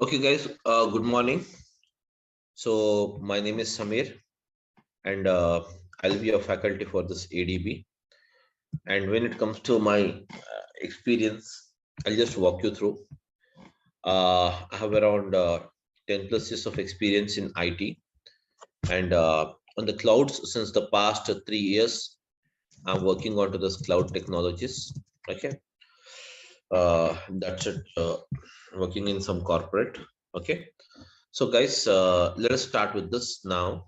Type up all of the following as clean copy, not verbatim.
Okay, guys, good morning. So, my name is Samir, and I'll be a faculty for this ADB. And when it comes to my experience, I'll just walk you through. I have around 10 plus years of experience in IT and on the clouds since the past 3 years. I'm working onto this cloud technologies. Okay, that's it. Working in some corporate. Okay, so guys, let us start with this now.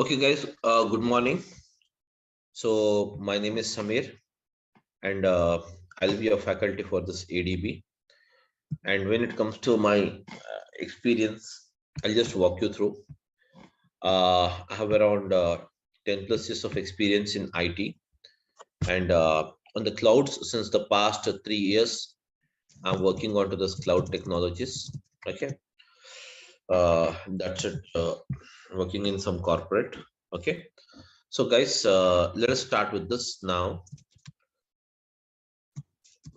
Okay, guys, good morning. So, my name is Samir, and I'll be a faculty for this ADB. And when it comes to my experience, I'll just walk you through. I have around 10 plus years of experience in IT and on the clouds since the past 3 years. I'm working onto this cloud technologies. Okay, that's it. Working in some corporate. Okay, so guys, let us start with this now.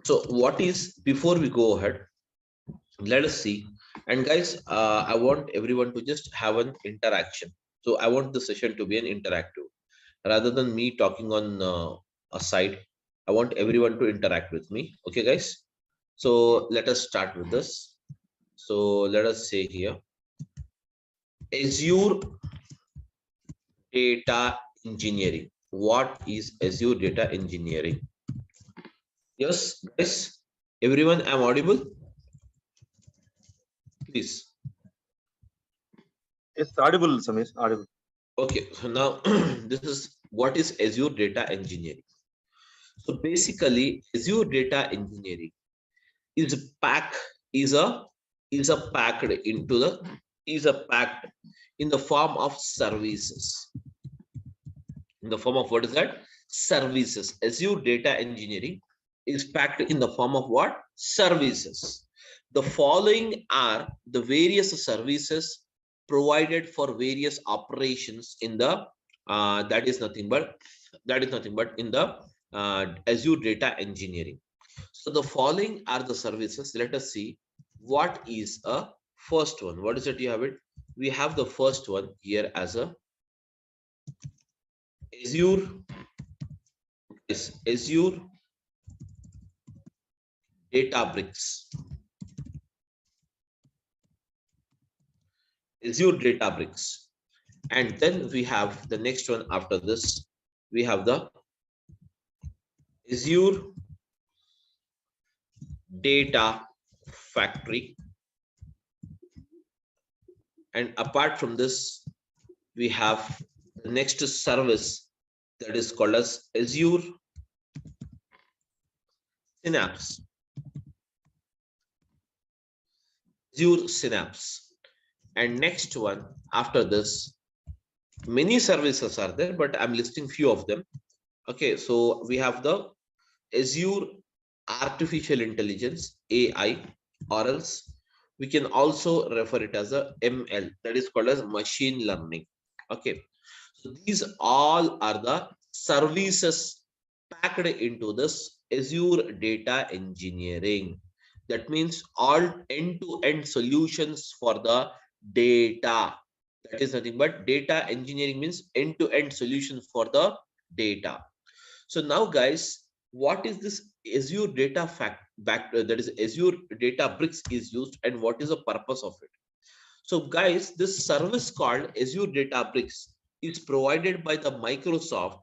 So what is, before we go ahead, let us see. And guys, I want everyone to just have an interaction. So I want the session to be an interactive rather than me talking on a side. I want everyone to interact with me. Okay, guys. So let us start with this. So let us say here, Azure Data Engineering. What is Azure Data Engineering? Yes, guys. Everyone, I'm audible. Please. It's audible, Samir. Audible. Okay, so now this is what is Azure Data Engineering. So basically, Azure Data Engineering is packed is a packed into the packed in the form of services. In the form of what is that? Services. Azure Data Engineering is packed in the form of what? Services. The following are the various services provided for various operations in the that is nothing but in the Azure Data Engineering. So the following are the services. Let us see what is a first one. What is it? You have it. We have the first one here as a Azure. Is Azure Databricks. Azure Databricks. And then we have the next one after this. We have the Azure Data Factory. And apart from this, we have the next service that is called as Azure Synapse. Azure Synapse. And next one after this, many services are there, but I'm listing few of them. Okay, so we have the Azure artificial intelligence, AI, or else we can also refer it as a ML, that is called as machine learning. Okay, so these all are the services packed into this Azure data engineering. That means all end-to-end solutions for the data. That is nothing but data engineering means end-to-end solutions for the data. So now, guys, what is this Azure data that is Azure Databricks is used, and what is the purpose of it? So, guys, this service called Azure Databricks is provided by the Microsoft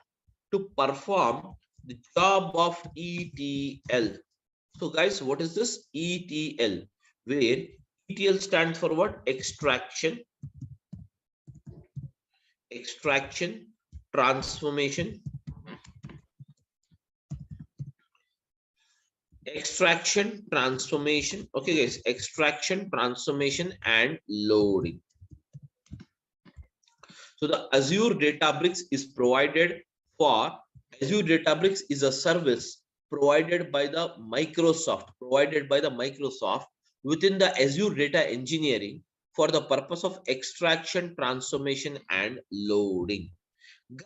to perform the job of ETL. So, guys, what is this ETL? Where ETL stands for what? Extraction, transformation, okay guys, extraction, transformation, and loading. So the Azure Databricks is provided for Azure Databricks is a service provided by the Microsoft within the Azure data engineering for the purpose of extraction, transformation, and loading.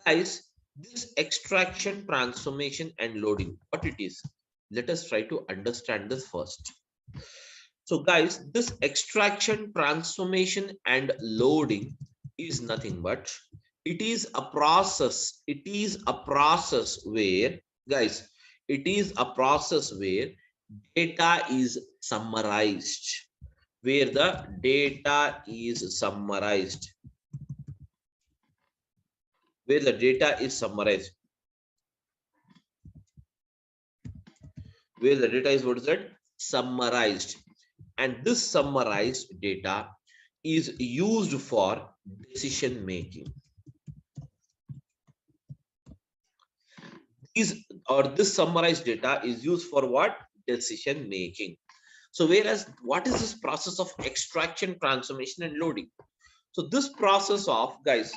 Guys, this extraction, transformation, and loading, what it is, let us try to understand this first. So guys, this extraction, transformation, and loading is nothing but it is a process where, guys, it is a process where data is summarized, where the data is summarized where the data is summarized where the data is, what is that, summarized. And this summarized data is used for decision making. This summarized data is used for what? Decision making. So whereas what is this process of extraction, transformation, and loading? So this process of, guys,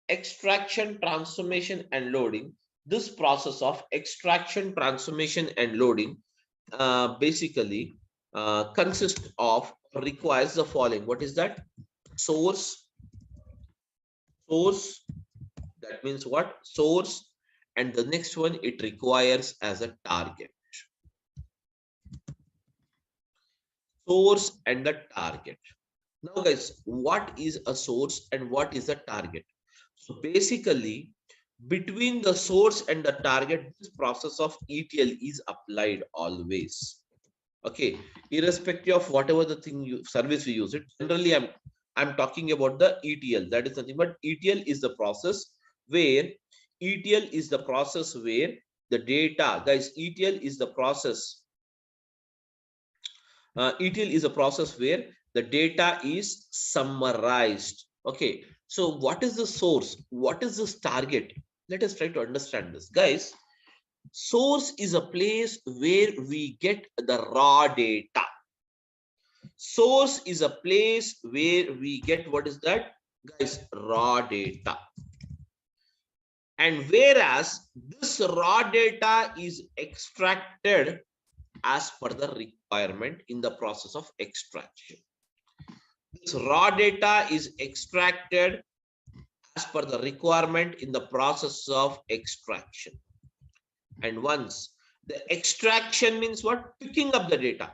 extraction, transformation, and loading, this process of extraction, transformation, and loading basically consists of, requires the following. What is that? Source, that means what? Source, and the next one it requires as a target. Source and the target. Now guys, what is a source and what is a target? So basically, between the source and the target, this process of ETL is applied always. Okay, irrespective of whatever the service we use it. Generally, I'm talking about the ETL. That is nothing but ETL is the process where the data, guys, ETL is the process. ETL is a process where the data is summarized. Okay, so what is the source? What is this target? Let us try to understand this, guys. Source is a place where we get the raw data. Source is a place where we get, what is that, guys? Raw data. And whereas this raw data is extracted as per the requirement in the process of extraction. This raw data is extracted as per the requirement in the process of extraction. And once the extraction means what? Picking up the data.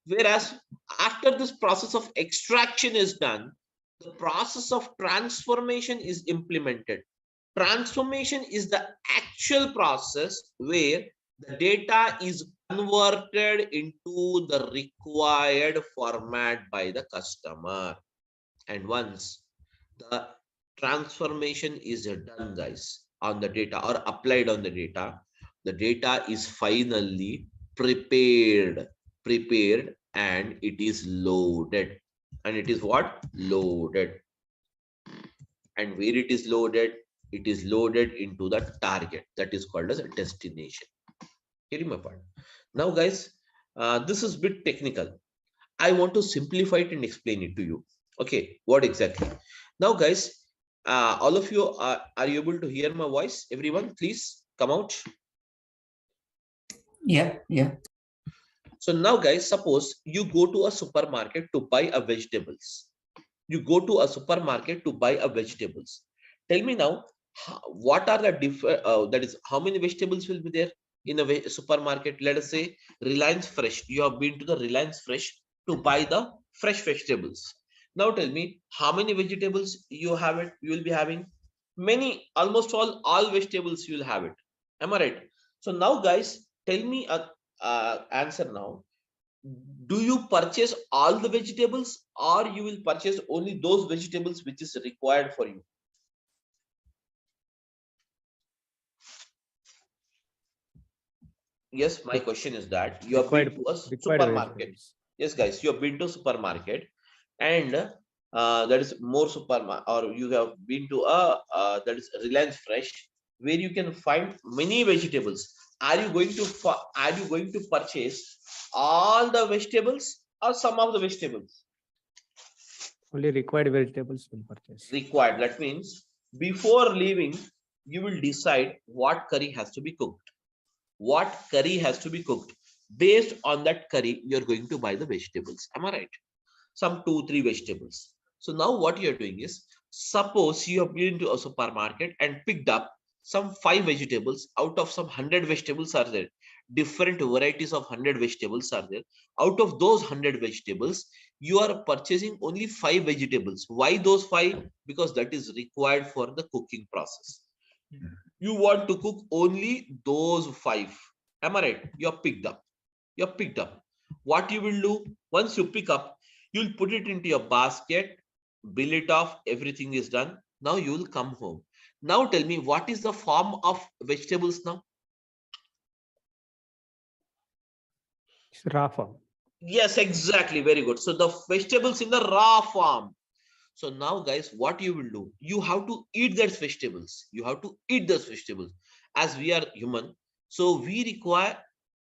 Whereas after this process of extraction is done, the process of transformation is implemented. Transformation is the actual process where the data is converted into the required format by the customer. And once the transformation is done, guys, on the data or applied on the data is finally prepared and it is loaded. And it is what? Loaded. And where it is loaded? It is loaded into the target, that is called as a destination. Getting my point? Now guys, this is a bit technical. I want to simplify it and explain it to you. Okay, what exactly? Now guys, all of you are you able to hear my voice? Everyone, please come out. Yeah. So now guys, suppose you go to a supermarket to buy a vegetables. You go to a supermarket to buy a vegetables. Tell me now, what are the different, that is, how many vegetables will be there in a supermarket? Let us say Reliance Fresh. You have been to the Reliance Fresh to buy the fresh vegetables. Now tell me, how many vegetables you have it? You will be having many, almost all vegetables you will have it. Am I right? So now guys, tell me a answer now. Do you purchase all the vegetables or you will purchase only those vegetables which is required for you? Yes, my question is that you have been to a required supermarket. vegetables. Yes, guys, you have been to supermarket and that is more supermarket, or you have been to a that is Reliance Fresh, where you can find many vegetables. Are you going to purchase all the vegetables or some of the vegetables? Only required vegetables will purchase. Required. That means before leaving, you will decide what curry has to be cooked. What curry has to be cooked. Based on that curry, you're going to buy the vegetables. Am I right? Some 2-3 vegetables. So now what you're doing is, suppose you have been to a supermarket and picked up some 5 vegetables out of some 100 vegetables are there. Different varieties of 100 vegetables are there. Out of those 100 vegetables, you are purchasing only 5 vegetables. Why those 5? Because that is required for the cooking process. You want to cook only those 5. Am I right? You're picked up. You're picked up. What you will do, once you pick up, you'll put it into your basket, bill it off, everything is done. Now you will come home. Now tell me, what is the form of vegetables now? It's raw form. Yes, exactly. Very good. So the vegetables in the raw form. So now guys, what you will do, you have to eat those vegetables. You have to eat those vegetables. As we are human, so we require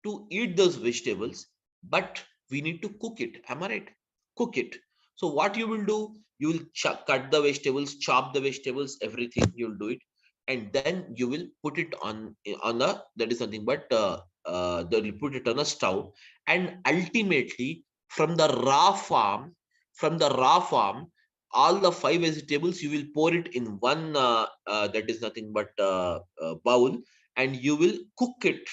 to eat those vegetables, but we need to cook it. Am I right? Cook it. So what you will do, you will cut the vegetables, chop the vegetables, everything you will do it, and then you will put it on a, that is nothing but you put it on a stove, and ultimately from the raw farm, all the 5 vegetables you will pour it in one that is nothing but bowl, and you will cook it.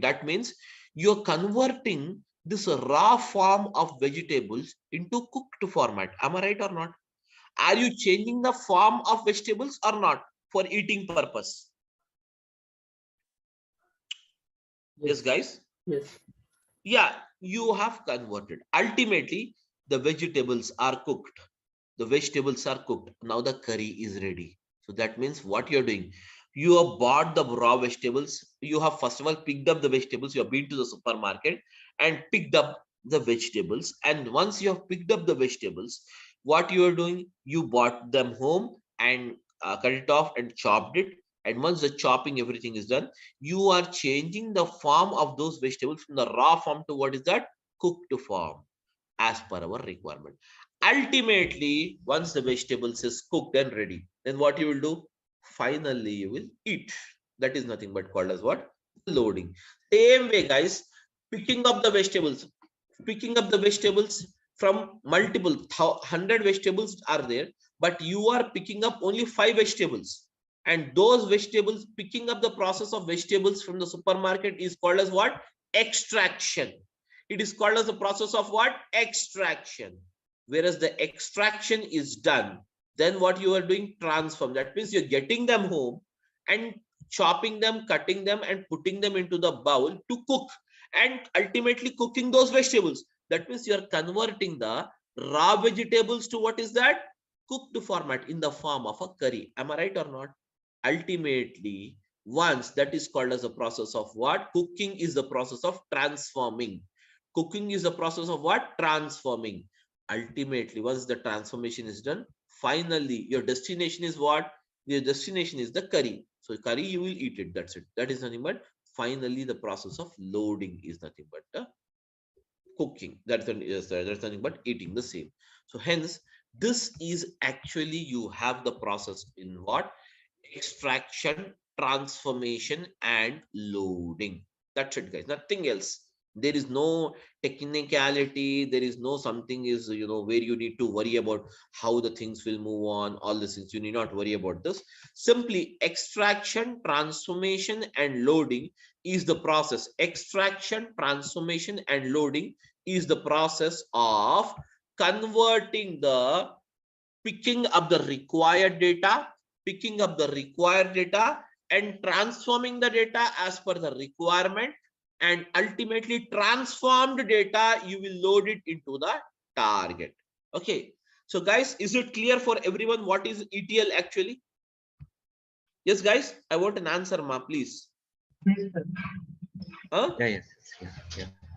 That means you're converting this raw form of vegetables into cooked format. Am I right or not? Are you changing the form of vegetables or not for eating purpose? Yes, guys. Yes. Yeah, you have converted. Ultimately, the vegetables are cooked. The vegetables are cooked. Now the curry is ready. So that means what you're doing, you have bought the raw vegetables. You have first of all picked up the vegetables. You have been to the supermarket and picked up the vegetables. And once you have picked up the vegetables, what you are doing, you bought them home and cut it off and chopped it. And once the chopping, everything is done, you are changing the form of those vegetables from the raw form to what is that? Cooked form, as per our requirement. Ultimately, once the vegetables is cooked and ready, then what you will do? Finally, you will eat. That is nothing but called as what? Loading. Same way, guys, picking up the vegetables, from multiple 100 vegetables are there, but you are picking up only 5 vegetables. And those vegetables, picking up the process of vegetables from the supermarket is called as what? Extraction. It is called as the process of what? Extraction. Whereas the extraction is done, then what you are doing? Transform. That means you're getting them home and chopping them, cutting them, and putting them into the bowl to cook, and ultimately cooking those vegetables. That means you are converting the raw vegetables to what is that? Cooked format in the form of a curry. Am I right or not? Ultimately, once that is called as a process of what? Cooking is the process of transforming. Cooking is the process of what? Transforming. Ultimately, once the transformation is done, finally your destination is what? Your destination is the curry. So curry, you will eat it. That's it. That is nothing but finally the process of loading is nothing but cooking. That's nothing but eating the same. So hence, this is actually you have the process in what? Extraction, transformation, and loading. That's it, guys. Nothing else. There is no technicality. There is no something is, where you need to worry about how the things will move on. All these things, you need not worry about this. Simply extraction, transformation, and loading is the process. Extraction, transformation, and loading is the process of converting the picking up the required data, and transforming the data as per the requirement, and ultimately transformed data you will load it into the target. Okay, so guys, is it clear for everyone what is ETL actually? Yes, guys, I want an answer, ma, please. Huh? Yes.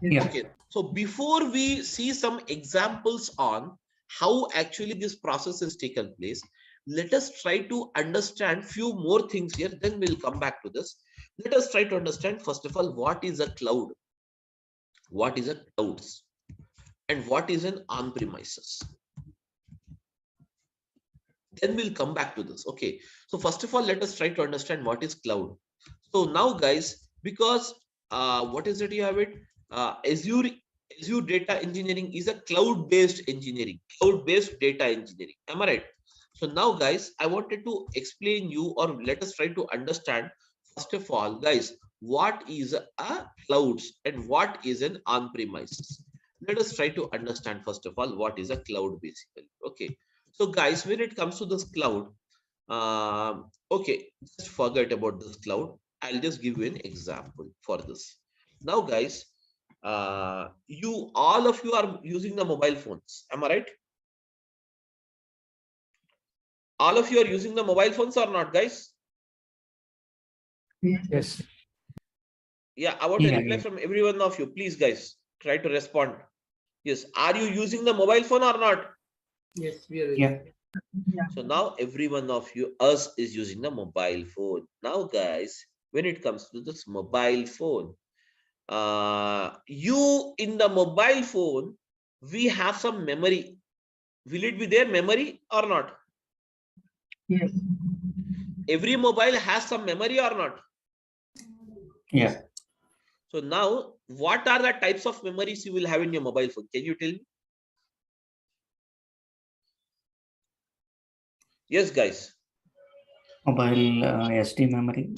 Yeah. Okay, so before we see some examples on how actually this process has taken place, let us try to understand few more things here, then we'll come back to this. Let us try to understand first of all what is a cloud, what is a clouds, and what is an on-premises. Then we'll come back to this. Okay, so first of all, let us try to understand what is cloud. So now, guys, because what is it you have it? Azure data engineering is a cloud-based engineering, cloud-based data engineering. Am I right? So now, guys, I wanted to explain you, or let us try to understand first of all, guys, what is a clouds and what is an on-premises. Let us try to understand first of all what is a cloud basically. Okay, so guys, when it comes to this cloud, okay, just forget about this cloud. I'll just give you an example for this. Now, guys, all of you are using the mobile phones. Am I right? All of you are using the mobile phones or not, guys? Yes. Yeah, I want a reply from every one of you. Please, guys, try to respond. Yes, are you using the mobile phone or not? Yes, we are. Yeah. So now every one of you, us, is using the mobile phone. Now, guys, when it comes to this mobile phone, you in the mobile phone, we have some memory. Will it be there memory or not? Yes. Every mobile has some memory or not? Yeah. So now, what are the types of memories you will have in your mobile phone? Can you tell me? Yes, guys. Mobile SD memory.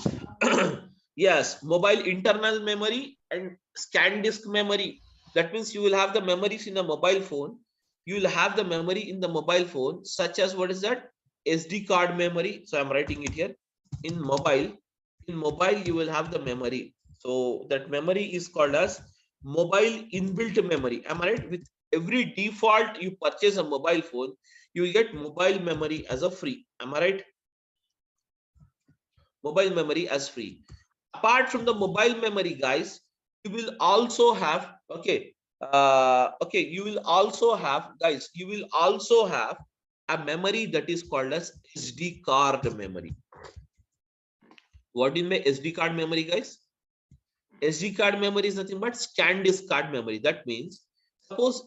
Yes, mobile internal memory and scan disk memory. That means you will have the memories in a mobile phone. You will have the memory in the mobile phone, such as what is that? SD card memory. So I'm writing it here. In mobile, you will have the memory. So that memory is called as mobile inbuilt memory. Am I right? With every default you purchase a mobile phone, you will get mobile memory as a free. Am I right? Mobile memory as free. Apart from the mobile memory, guys, you will also have you will also have, guys, you will also have a memory that is called as SD card memory. What do you mean SD card memory, guys? SD card memory is nothing but scan disk card memory. That means, suppose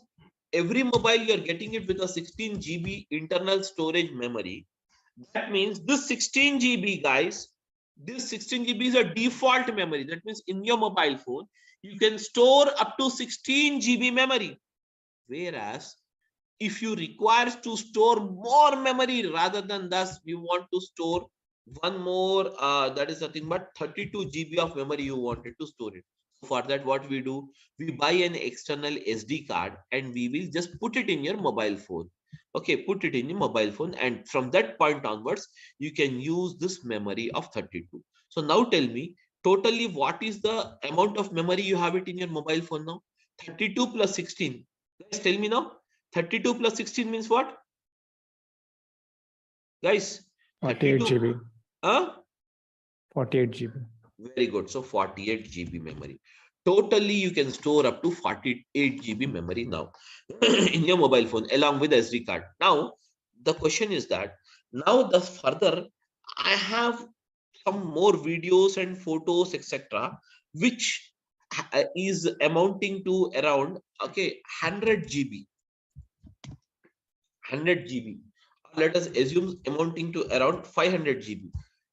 every mobile you are getting it with a 16 GB internal storage memory. That means this 16 GB, guys, this 16 GB is a default memory. That means in your mobile phone, you can store up to 16 GB memory. Whereas if you require to store more memory rather than thus, you want to store one more, that is nothing but 32 GB of memory you wanted to store it. For that, what we do, we buy an external SD card and we will just put it in your mobile phone. Okay, put it in your mobile phone, and from that point onwards, you can use this memory of 32. So now tell me, totally what is the amount of memory you have it in your mobile phone now? 32 plus 16. Guys, tell me now. 32 plus 16 means what? Guys, 48 32. GB. Huh? 48 GB. Very good. So 48 GB memory. Totally, you can store up to 48 GB memory now in your mobile phone along with SD card. Now, the question is that now the further I have some more videos and photos, etc., which is amounting to around 100 GB. 100 GB. Let us assume amounting to around 500 GB.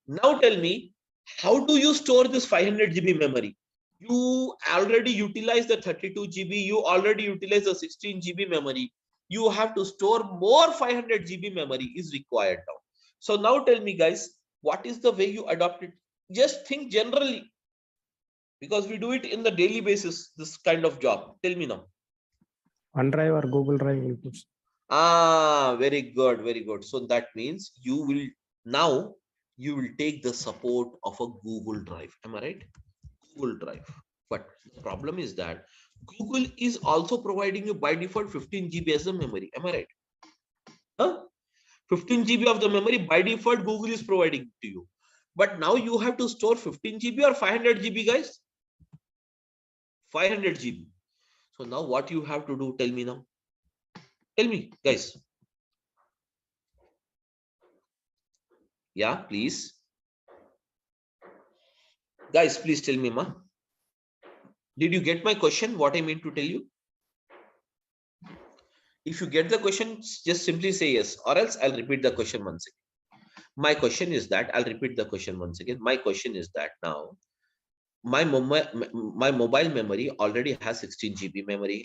Now tell me, how do you store this 500 GB memory? You already utilize the 32 GB, you already utilize the 16 GB memory. You have to store more 500 GB memory is required now. So now tell me guys, what is the way you adopt it? Just think generally, because we do it in the daily basis, this kind of job. Tell me now. OneDrive or Google Drive inputs. Ah, very good, very good. So that means you will now you will take the support of a Google Drive. Am I right? Google Drive. But the problem is that Google is also providing you by default 15 GB as the memory. Am I right? Huh? 15 GB of the memory by default Google is providing to you. But now you have to store 15 GB or 500 GB, guys? 500 GB. So now what you have to do? Tell me now. Tell me, guys. Yeah, please. Guys, please tell me, ma. Did you get my question? What I mean to tell you? If you get the question, just simply say yes, or else I'll repeat the question once again. My question is that, I'll repeat the question once again. My question is that now, my mobile memory already has 16 GB memory,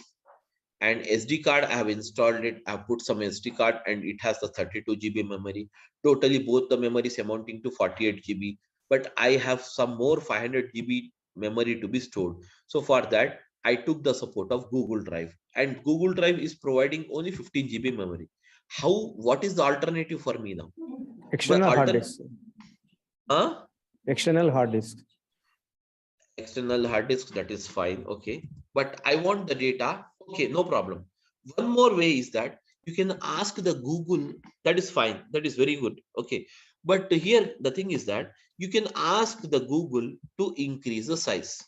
and SD card, I have installed it. I have put some SD card and it has the 32 GB memory. Totally both the memories amounting to 48 GB. But I have some more 500 GB memory to be stored. So for that, I took the support of Google Drive, and Google Drive is providing only 15 GB memory. What is the alternative for me now? External hard disk. Huh? External hard disk. External hard disk, that is fine. Okay. But I want the data. Okay, no problem. One more way is that you can ask the Google. That is fine. That is very good. Okay. But here the thing is that you can ask the Google to increase the size.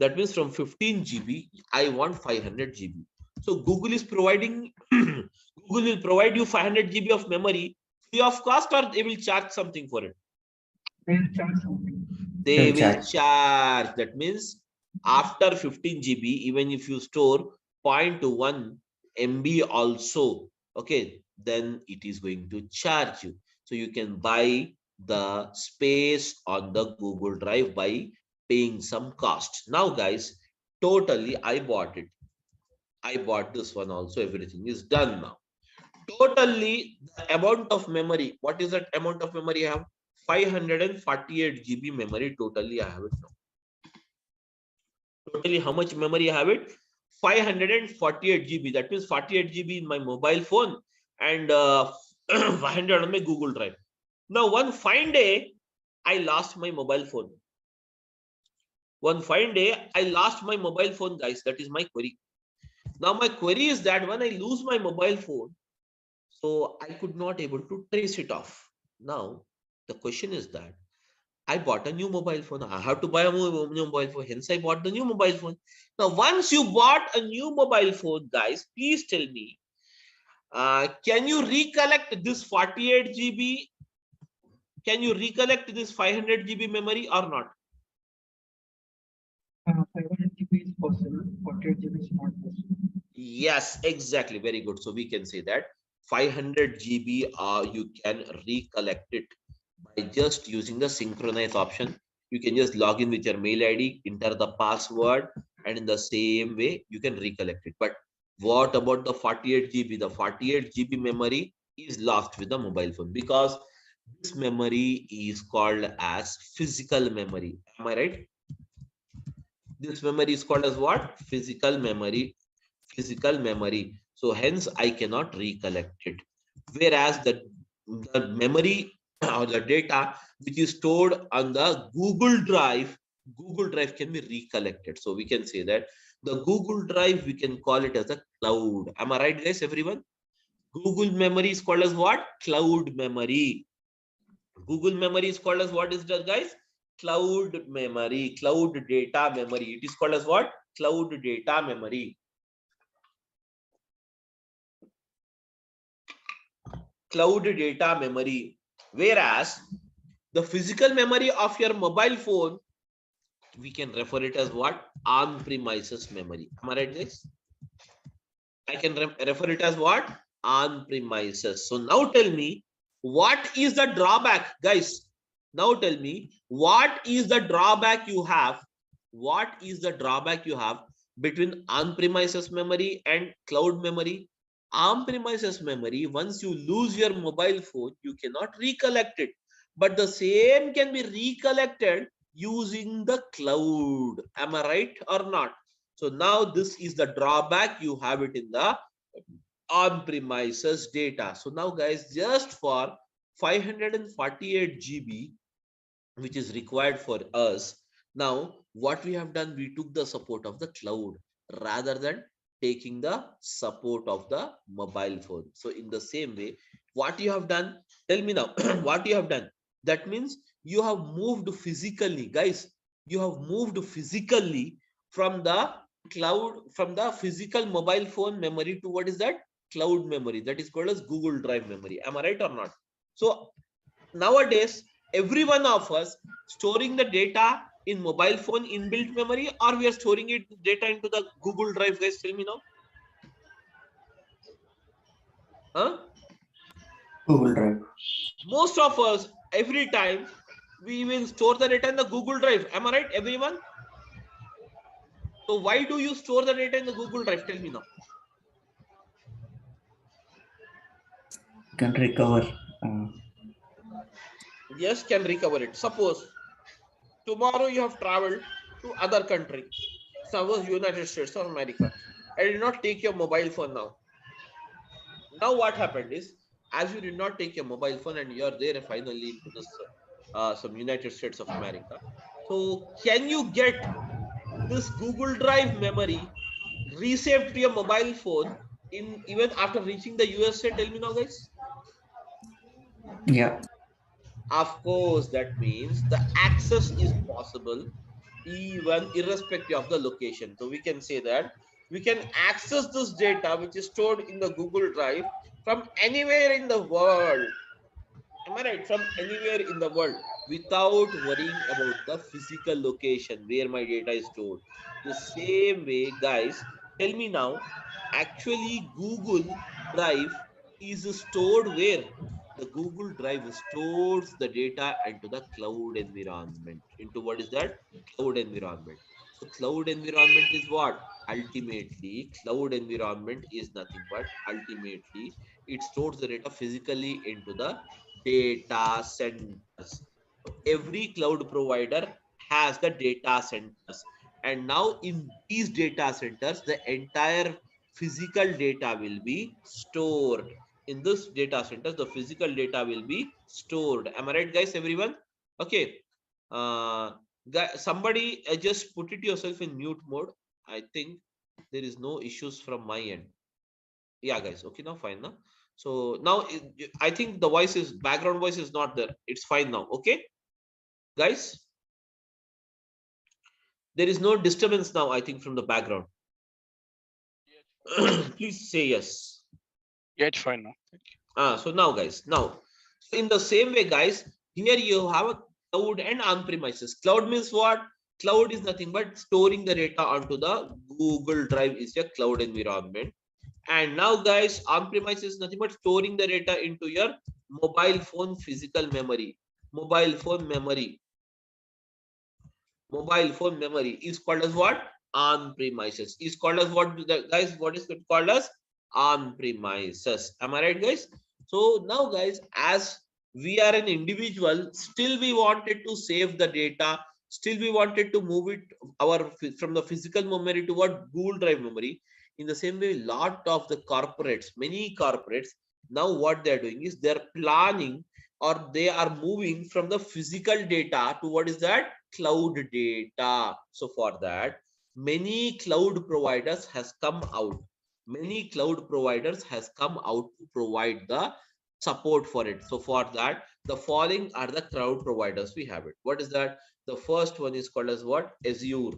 That means from 15 GB, I want 500 GB. So Google is providing, Google will provide you 500 GB of memory free of cost, or they will charge something for it. They will charge. That means after 15 GB, even if you store 0.1 MB also, okay, then it is going to charge you. So you can buy the space on the Google Drive by paying some cost. Now guys, totally I bought it. I bought this one also. Everything is done now. Totally the amount of memory. What is that amount of memory I have? 548 GB memory totally I have it now. Totally how much memory I have it? 548 GB. That means 48 GB in my mobile phone and 500 on my Google Drive. Now one fine day, I lost my mobile phone. One fine day, I lost my mobile phone, guys. That is my query. Now my query is that when I lose my mobile phone, so I could not able to trace it off. Now the question is that I bought a new mobile phone. I have to buy a new mobile phone. Hence, I bought the new mobile phone. Now, once you bought a new mobile phone, guys, please tell me, can you recollect this 48 GB? Can you recollect this 500 GB memory or not? 500 GB is possible, 48 GB is not possible. Yes, exactly. Very good. So we can say that 500 GB, you can recollect it by just using the synchronize option. You can just log in with your mail ID, enter the password, and in the same way you can recollect it. But what about the 48 GB? The 48 GB memory is lost with the mobile phone, because this memory is called as physical memory. Am I right? This memory is called as what? Physical memory. Physical memory. So hence I cannot recollect it. Whereas the memory or the data which is stored on the Google Drive can be recollected. So we can say that the Google Drive, we can call it as a cloud. Am I right, guys? Everyone? Google memory is called as what? Cloud memory. Google memory is called as what is that, guys? Cloud memory, cloud data memory. It is called as what? Cloud data memory. Cloud data memory. Whereas the physical memory of your mobile phone, we can refer it as what? On-premises memory. Am I right, guys? I can refer it as what? On-premises. So now tell me, what is the drawback, guys? Now tell me, what is the drawback you have what is the drawback you have between on-premises memory and cloud memory? On-premises memory, once you lose your mobile phone, you cannot recollect it. But the same can be recollected using the cloud. Am I right or not? So now this is the drawback. You have it in the on-premises data. So now guys, just for 548 GB, which is required for us, now what we have done, we took the support of the cloud rather than taking the support of the mobile phone. So in the same way, what you have done, tell me now, what you have done, that means you have moved physically, guys, you have moved physically from the cloud, from the physical mobile phone memory to what is that, cloud memory, that is called as Google Drive memory. Am I right or not? So nowadays, every one of us storing the data in mobile phone inbuilt memory, or we are storing it data into the Google Drive, guys, tell me now. Huh? Google Drive. Most of us, every time we will store the data in the Google Drive. Am I right, everyone? So why do you store the data in the Google Drive? Tell me now. You can recover. Yes, can recover it. Suppose tomorrow you have traveled to other country, suppose United States or America, and did not take your mobile phone now. Now what happened is, as you did not take your mobile phone and you're there finally into this some United States of America, so can you get this Google Drive memory resaved to your mobile phone in even after reaching the USA? Tell me now, guys. Yeah. Of course, that means the access is possible even irrespective of the location. So we can say that we can access this data which is stored in the Google Drive from anywhere in the world. Am I right? From anywhere in the world without worrying about the physical location where my data is stored. The same way, guys, tell me now, actually Google Drive is stored where? The Google Drive stores the data into the cloud environment. Into what is that? Cloud environment. So cloud environment is what? Ultimately, cloud environment is nothing but ultimately it stores the data physically into the data centers. Every cloud provider has the data centers, and now in these data centers the entire physical data will be stored. In this data centers the physical data will be stored. Am I right, guys, everyone? Okay. Somebody just put it yourself in mute mode. I think there is no issues from my end. Yeah, guys, okay, now fine now. So now I think the voice is, background voice is not there, it's fine now. Okay, guys, there is no disturbance now, I think, from the background. Please say yes. Yeah, it's fine now. So now, guys, now in the same way, guys, here you have a cloud and on-premises. Cloud means what? Cloud is nothing but storing the data onto the Google Drive is your cloud environment. And now, guys, on-premise is nothing but storing the data into your mobile phone physical memory. Mobile phone memory is called as what? On-premises. Is called as what, guys? What is it called as? On-premises. Am I right, guys? So now, guys, as we are an individual, still we wanted to save the data. Still we wanted to move it from the physical memory to what? Google Drive memory. In the same way, lot of the corporates, many corporates, now what they're doing is they're planning or they are moving from the physical data to what is that? Cloud data. So for that, many cloud providers has come out. Many cloud providers has come out to provide the support for it. So for that, the following are the cloud providers we have it. What is that? The first one is called as what? Azure.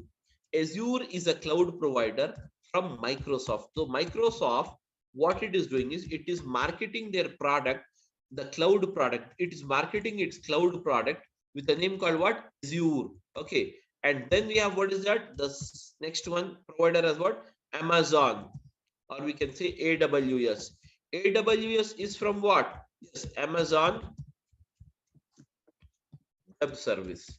Azure is a cloud provider from Microsoft. So Microsoft, what it is doing is it is marketing their product, the cloud product. It is marketing its cloud product with a name called what? Azure. Okay. And then we have, what is that? The next one provider as what? Amazon, or we can say AWS. AWS is from what? Yes, Amazon Web Service.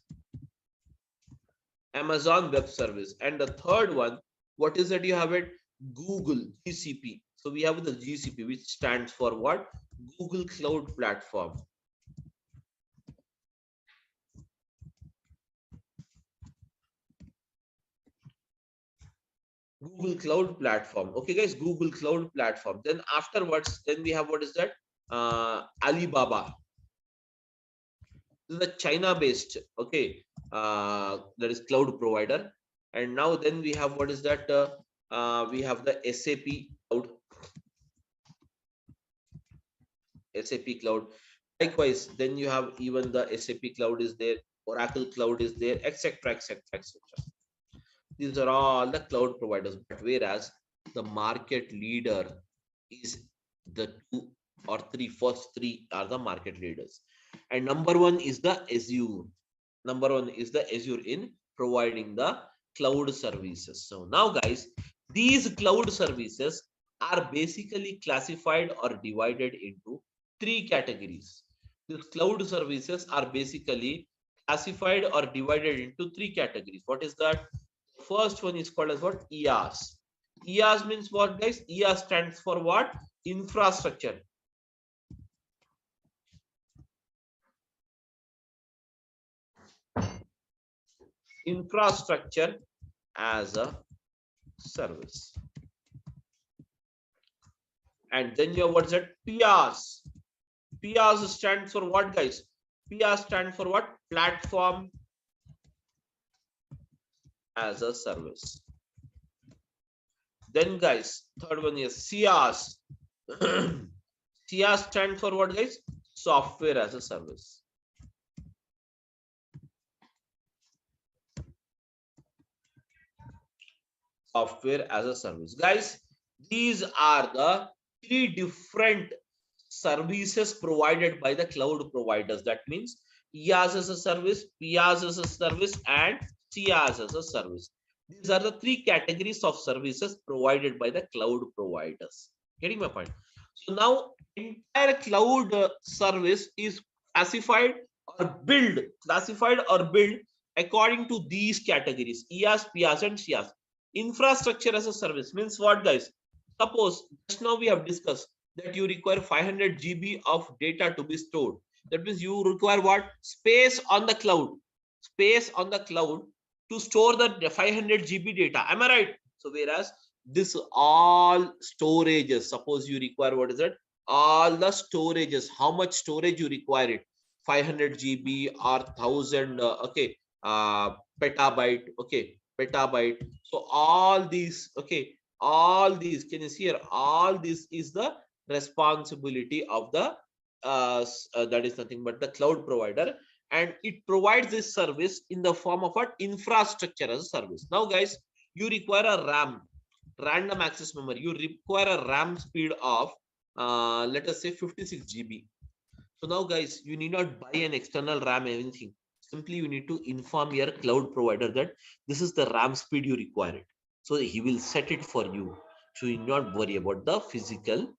Amazon Web Service. And the third one, what is that you have it? Google GCP. So we have the GCP, which stands for what? Google Cloud Platform. Google Cloud Platform. Okay, guys, Google Cloud Platform. Then afterwards, then we have what is that? Alibaba. This is a China-based, okay, that is cloud provider. And now then we have what is that? We have the SAP Cloud. SAP Cloud. Likewise, then you have even the SAP Cloud is there, Oracle Cloud is there, etc., etc., etc. These are all the cloud providers, but whereas the market leader is the two or three, first three are the market leaders. And number one is the Azure. Number one is the Azure in providing the cloud services. So now guys, these cloud services are basically classified or divided into three categories. These cloud services are basically classified or divided into three categories. What is that? First one is called as what? EAS. EAS means what, guys? EAS stands for what? Infrastructure. Infrastructure as a service. And then you have what's that? PaaS. PaaS stands for what, guys? PaaS stands for what? Platform as a service. Then guys, third one is CaaS. CaaS stands for what, guys? Software as a service. Software as a service. Guys, these are the three different services provided by the cloud providers. That means IaaS as a service, PaaS as a service, and CaaS as a service. These are the three categories of services provided by the cloud providers. Getting my point? So now entire cloud service is classified or built according to these categories: IaaS, PaaS, and CaaS. Infrastructure as a service means what, guys? Suppose just now we have discussed that you require 500 GB of data to be stored. That means you require what? Space on the cloud. Space on the cloud to store the 500 GB data. Am I right? So whereas this all storages, suppose you require what is it? All the storages. How much storage you require it? 500 GB or 1000 okay, petabyte. Okay, petabyte. So all these, okay, all these, can you see here? All this is the responsibility of the that is nothing but the cloud provider, and it provides this service in the form of what? Infrastructure as a service. Now guys, you require a RAM, random access memory. You require a RAM speed of let us say 56 GB. So now guys, you need not buy an external RAM, anything. Simply you need to inform your cloud provider that this is the RAM speed you require it. So he will set it for you. So you need not worry about the physical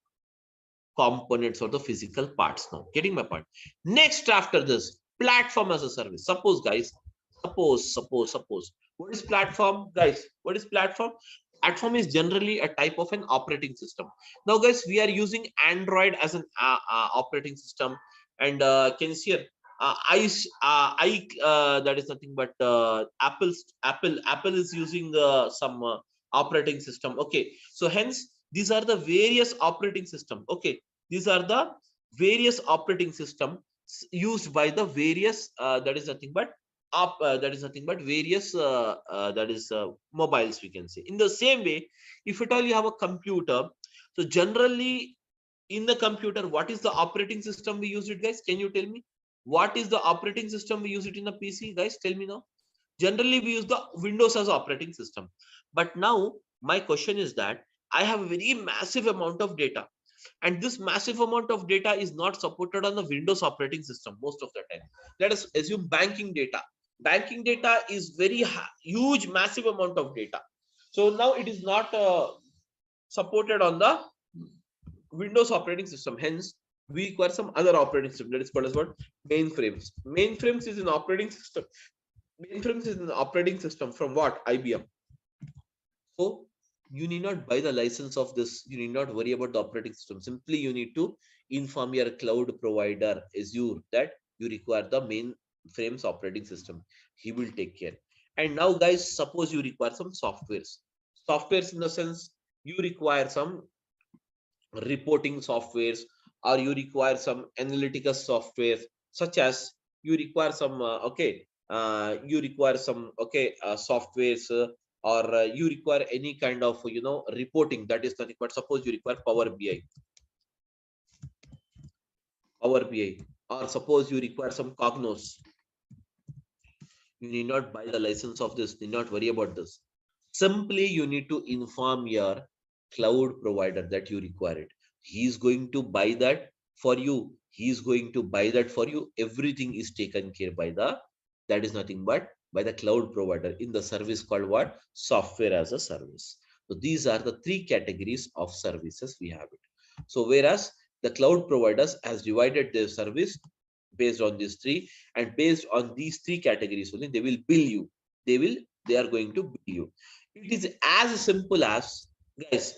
components or the physical parts. Now getting my point. Next, after this, platform as a service. Suppose guys, suppose what is platform, guys? What is platform? Platform is generally a type of an operating system. Now guys, we are using Android as an operating system, and can you see here? That is nothing but Apple is using some operating system. Okay, so hence these are the various operating system. Okay, these are the various operating system used by the various that is nothing but various mobiles, we can say. In the same way, if at all you have a computer, so generally in the computer, what is the operating system we use it, guys? Can you tell me what is the operating system we use it in a PC, guys? Tell me now. Generally we use the Windows as operating system, but now my question is that I have a very massive amount of data, and this massive amount of data is not supported on the Windows operating system most of the time. Let us assume banking data. Banking data is very huge, massive amount of data. So now it is not supported on the Windows operating system. Hence, we require some other operating system that is called as what? Mainframes. Mainframes is an operating system Mainframes is an operating system from what? IBM. So you need not buy the license of this. You need not worry about the operating system. Simply you need to inform your cloud provider Azure that you require the mainframes operating system. He will take care. And now, guys, suppose you require some softwares. Softwares in the sense you require some reporting softwares, or you require some analytical software, such as you require some you require some softwares, or you require any kind of reporting. That is nothing but suppose you require Power BI, or suppose you require some Cognos. You need not buy the license of this, need not worry about this. Simply you need to inform your cloud provider that you require it. He is going to buy that for you. He is going to buy that for you. Everything is taken care by that is nothing but by the cloud provider in the service called what? Software as a service. So these are the three categories of services we have it. So whereas the cloud providers has divided their service based on these three, and based on these three categories only they will bill you. They are going to bill you. It is as simple as, guys,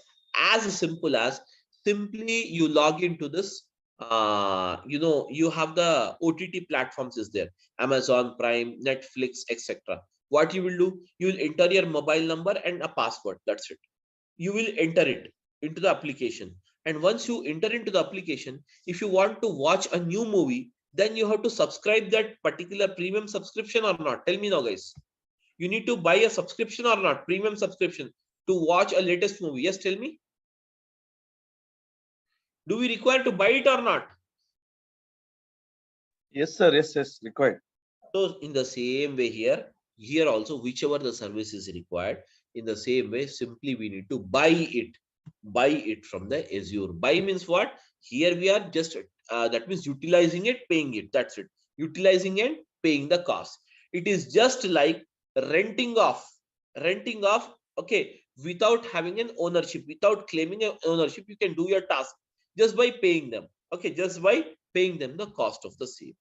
as simple as simply you log into this. You have the OTT platforms is there, Amazon Prime, Netflix, etc. What you will do, you will enter your mobile number and a password. That's it. You will enter it into the application, and once you enter into the application, if you want to watch a new movie, then you have to subscribe that particular premium subscription or not. Tell me now, guys. You need to buy a subscription or not, premium subscription, to watch a latest movie. Yes, tell me. Do we require to buy it or not? Yes, sir. Yes, required. So in the same way here also, whichever the service is required, in the same way, simply we need to buy it from the Azure. Buy means what? Here we are just that means utilizing it, paying it. That's it. Utilizing and paying the cost. It is just like renting off. Okay, without having an ownership, without claiming an ownership, you can do your task just by paying them. Okay, just by paying them the cost of the same.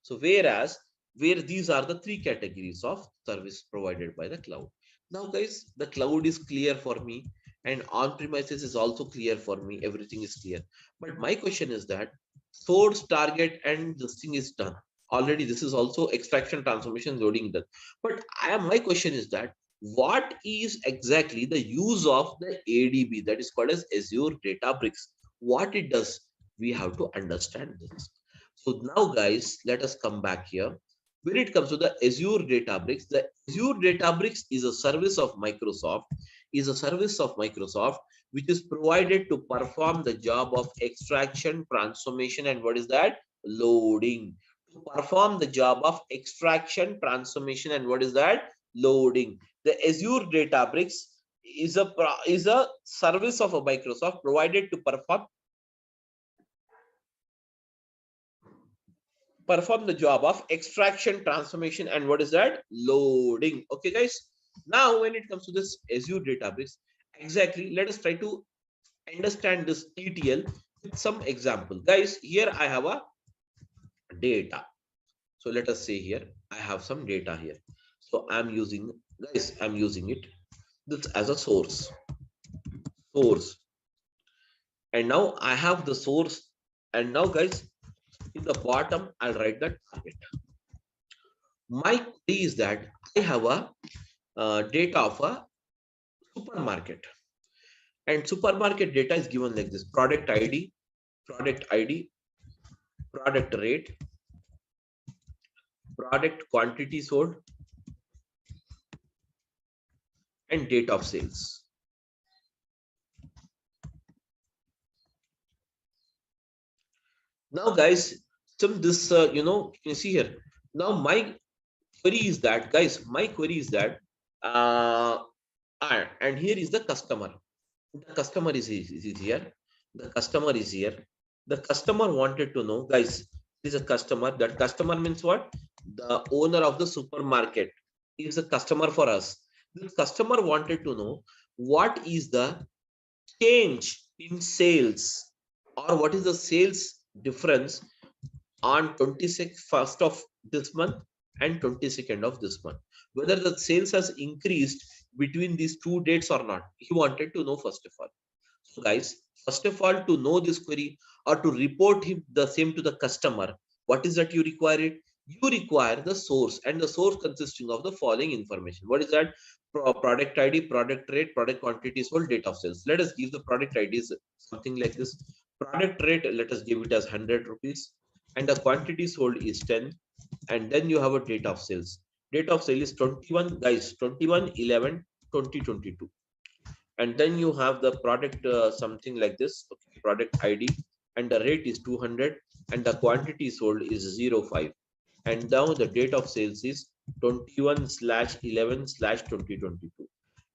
So whereas where these are the three categories of service provided by the cloud. Now, guys, the cloud is clear for me, and on premises is also clear for me. Everything is clear. But my question is that source, target, and this thing is done already. This is also extraction, transformation, loading done. But my question is that what is exactly the use of the ADB, that is called as Azure Databricks? What it does, we have to understand this. So now, guys, let us come back here. When it comes to the Azure Databricks is a service of Microsoft, which is provided to perform the job of extraction, transformation, and what is that? Loading. To perform the job of extraction, transformation, and what is that? Loading. The Azure Databricks is a service of a Microsoft provided to perform the job of extraction, transformation, and what is that? Loading. Okay, guys. Now, when it comes to this Azure Databricks, exactly, let us try to understand this ETL with some example. Guys, here I have a data. So let us say here I have some data here. So I'm using it this as a source. And now I have the source. And now, guys, in the bottom, I'll write the target. My query is that I have a data of a supermarket, and supermarket data is given like this: product ID, product rate, product quantity sold, and date of sales. Now, guys, this you can see here. Now my query is that, guys, and here is the customer. The customer is here. The customer wanted to know, guys, this is a customer. That customer means what? The owner of the supermarket is a customer for us. This customer wanted to know what is the change in sales, or what is the sales difference on 21st of this month and 22nd of this month. whether the sales has increased between these two dates or not. He wanted to know first of all. So guys, first of all, to know this query or to report him the same to the customer, what is that you require it? You require the source, and the source consisting of the following information. What is that? Product ID, product rate, product quantity sold, date of sales. Let us give the product IDs something like this. Product rate, let us give it as 100 rupees, and the quantity sold is 10, and then you have a date of sales. Date of sale is 21, guys, 21/11/2022. And then you have the product something like this, okay, product ID, and the rate is 200, and the quantity sold is 05, and now the date of sales is 21/11/2022.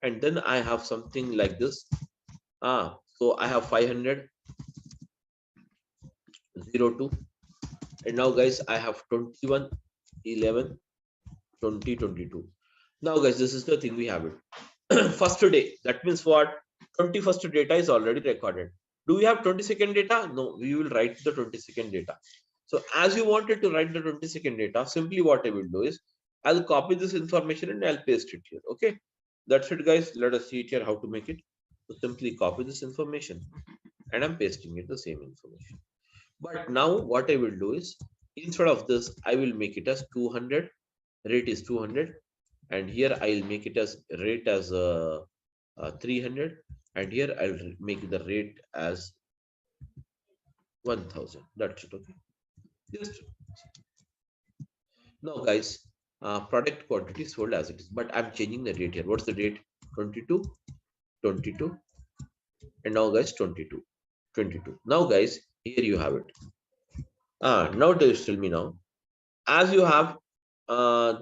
And then I have something like this. So I have 500/02, and now guys I have 21/11/2022. Now guys, this is the thing we have it. First day, that means what? 21st data is already recorded. Do we have 22nd data? No, we will write the 22nd data. So as you wanted to write the 22nd data, simply what I will do is I'll copy this information and I'll paste it here. Okay, that's it guys. Let us see it here how to make it. So simply copy this information and I'm pasting it the same information. But now what I will do is, instead of this, I will make it as 200. Rate is 200, and here I'll make it as rate as 300, and here I'll make the rate as 1000. That's it. Okay, just now guys, product quantity sold as it is, but I'm changing the date here. What's the date? 22, 22, and now guys 22, 22. Now guys, here you have it. Now tell me now, as you have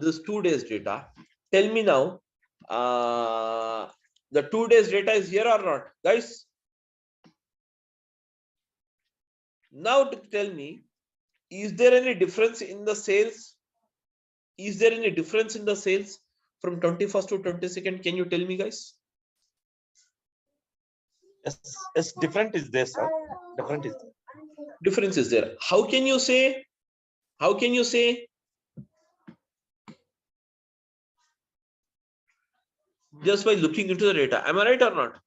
this 2 days data, tell me now, the 2 days data is here or not, guys? Now tell me, is there any difference in the sales? Is there any difference in the sales from 21st to 22nd? Can you tell me, guys? Yes, different is there, sir. Different is there. Difference is there. How can you say? How can you say? Just by looking into the data. Am I right or not?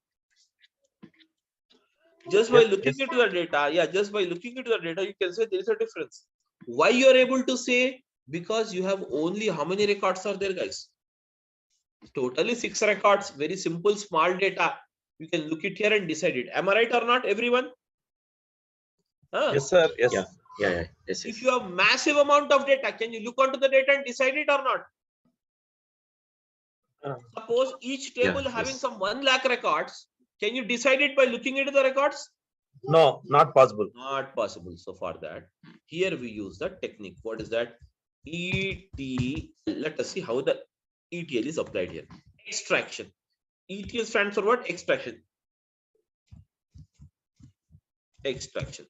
Just by looking into the data, yeah, just by looking into the data, you can say there is a difference. Why you are able to say? Because you have only how many records are there, guys? Totally 6 records. Very simple, small data. You can look it here and decide it. Am I right or not, everyone? Yes, sir. Yes. Yes. If you have massive amount of data, can you look onto the data and decide it or not? Suppose each table having some 1 lakh records. Can you decide it by looking into the records? No, not possible. Not possible. So for that, here we use the technique. What is that? ETL. Let us see how the ETL is applied here. Extraction. ETL stands for what? Extraction. Extraction.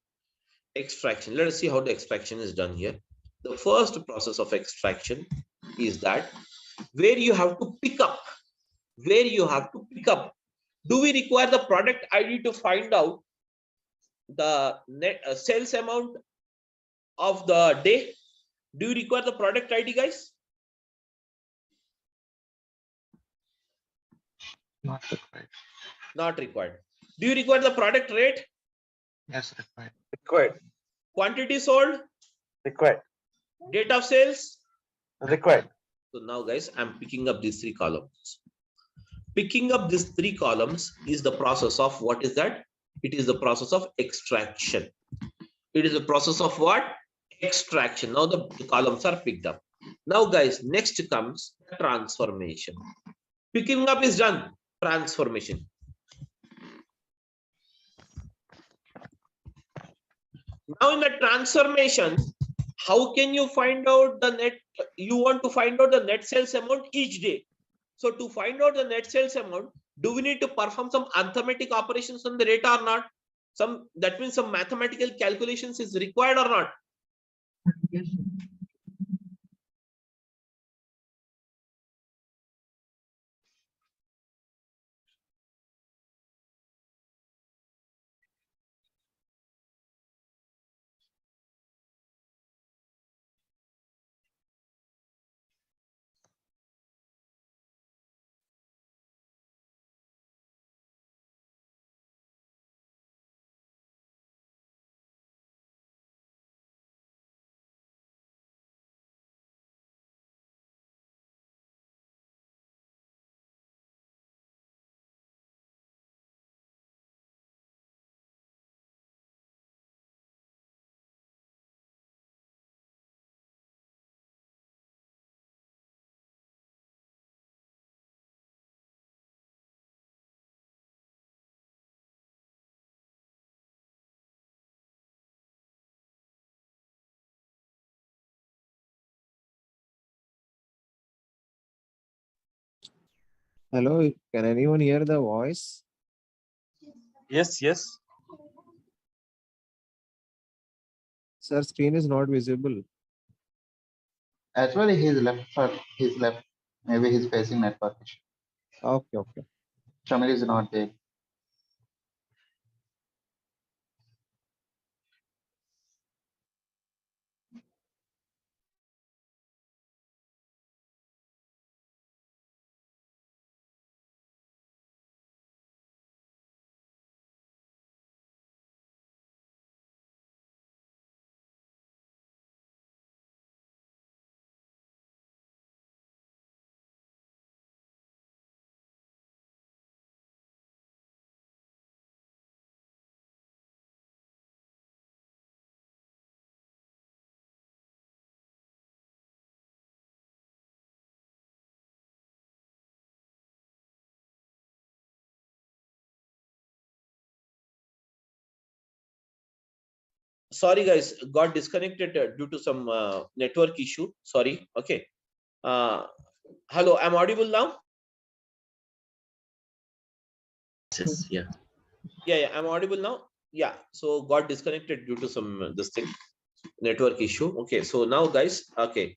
Extraction. Let us see how the extraction is done here. The first process of extraction is that where you have to pick up. Where you have to pick up. Do we require the product ID to find out the net sales amount of the day? Do you require the product ID, guys? Not required. Not required. Do you require the product rate? Yes, required. Required. Quantity sold? Required. Date of sales? Required. So now, guys, I'm picking up these 3 columns. Picking up these 3 columns is the process of what is that? It is the process of extraction. It is the process of what? Extraction. Now the columns are picked up. Now, guys, next comes transformation. Picking up is done. Transformation. Now in the transformation, how can you find out the net? You want to find out the net sales amount each day. So to find out the net sales amount, do we need to perform some arithmetic operations on the data or not? That means some mathematical calculations is required or not? Yes, sir. Hello, can anyone hear the voice? Yes, yes. Sir, screen is not visible. Actually, he's left, sir. He's left. Maybe he's facing network issue. Okay, okay. Shamil is not there. Sorry guys, got disconnected due to some network issue. Sorry. Okay. Hello, I'm audible now. Yes, yeah. Yeah, I'm audible now. Yeah, so got disconnected due to some this thing, network issue. Okay, so now guys, okay,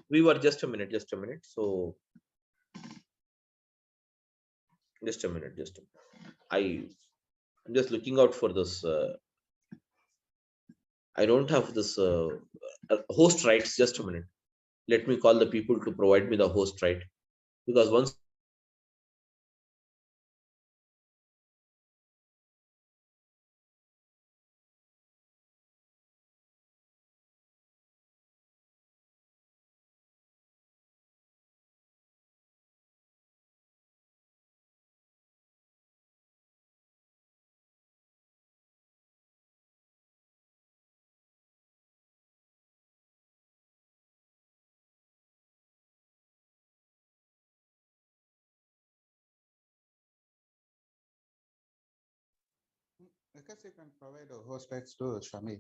we were just a minute. So just a minute. I'm just looking out for this. I don't have this host rights. Just a minute. Let me call the people to provide me the host right, because once Because you can provide a host rights to Shamil.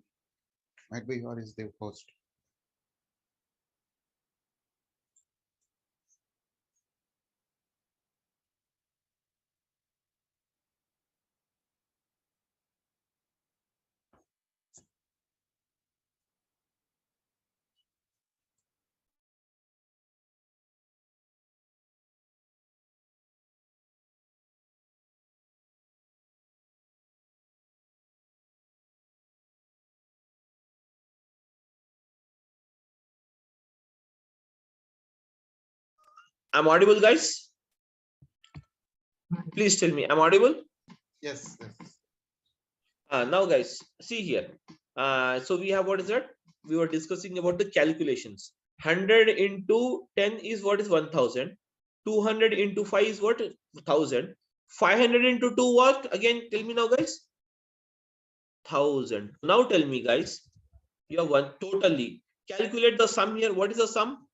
Might be or is the host. I'm audible, guys. Please tell me, I'm audible. Yes. Now guys, see here. So we have, what is that? We were discussing about the calculations. 100 into 10 is what is 1000. 200 into 5 is what? 1000. 500 into 2 what? Again, tell me now, guys. 1000. Now tell me, guys. You have one totally. Calculate the sum here. What is the sum?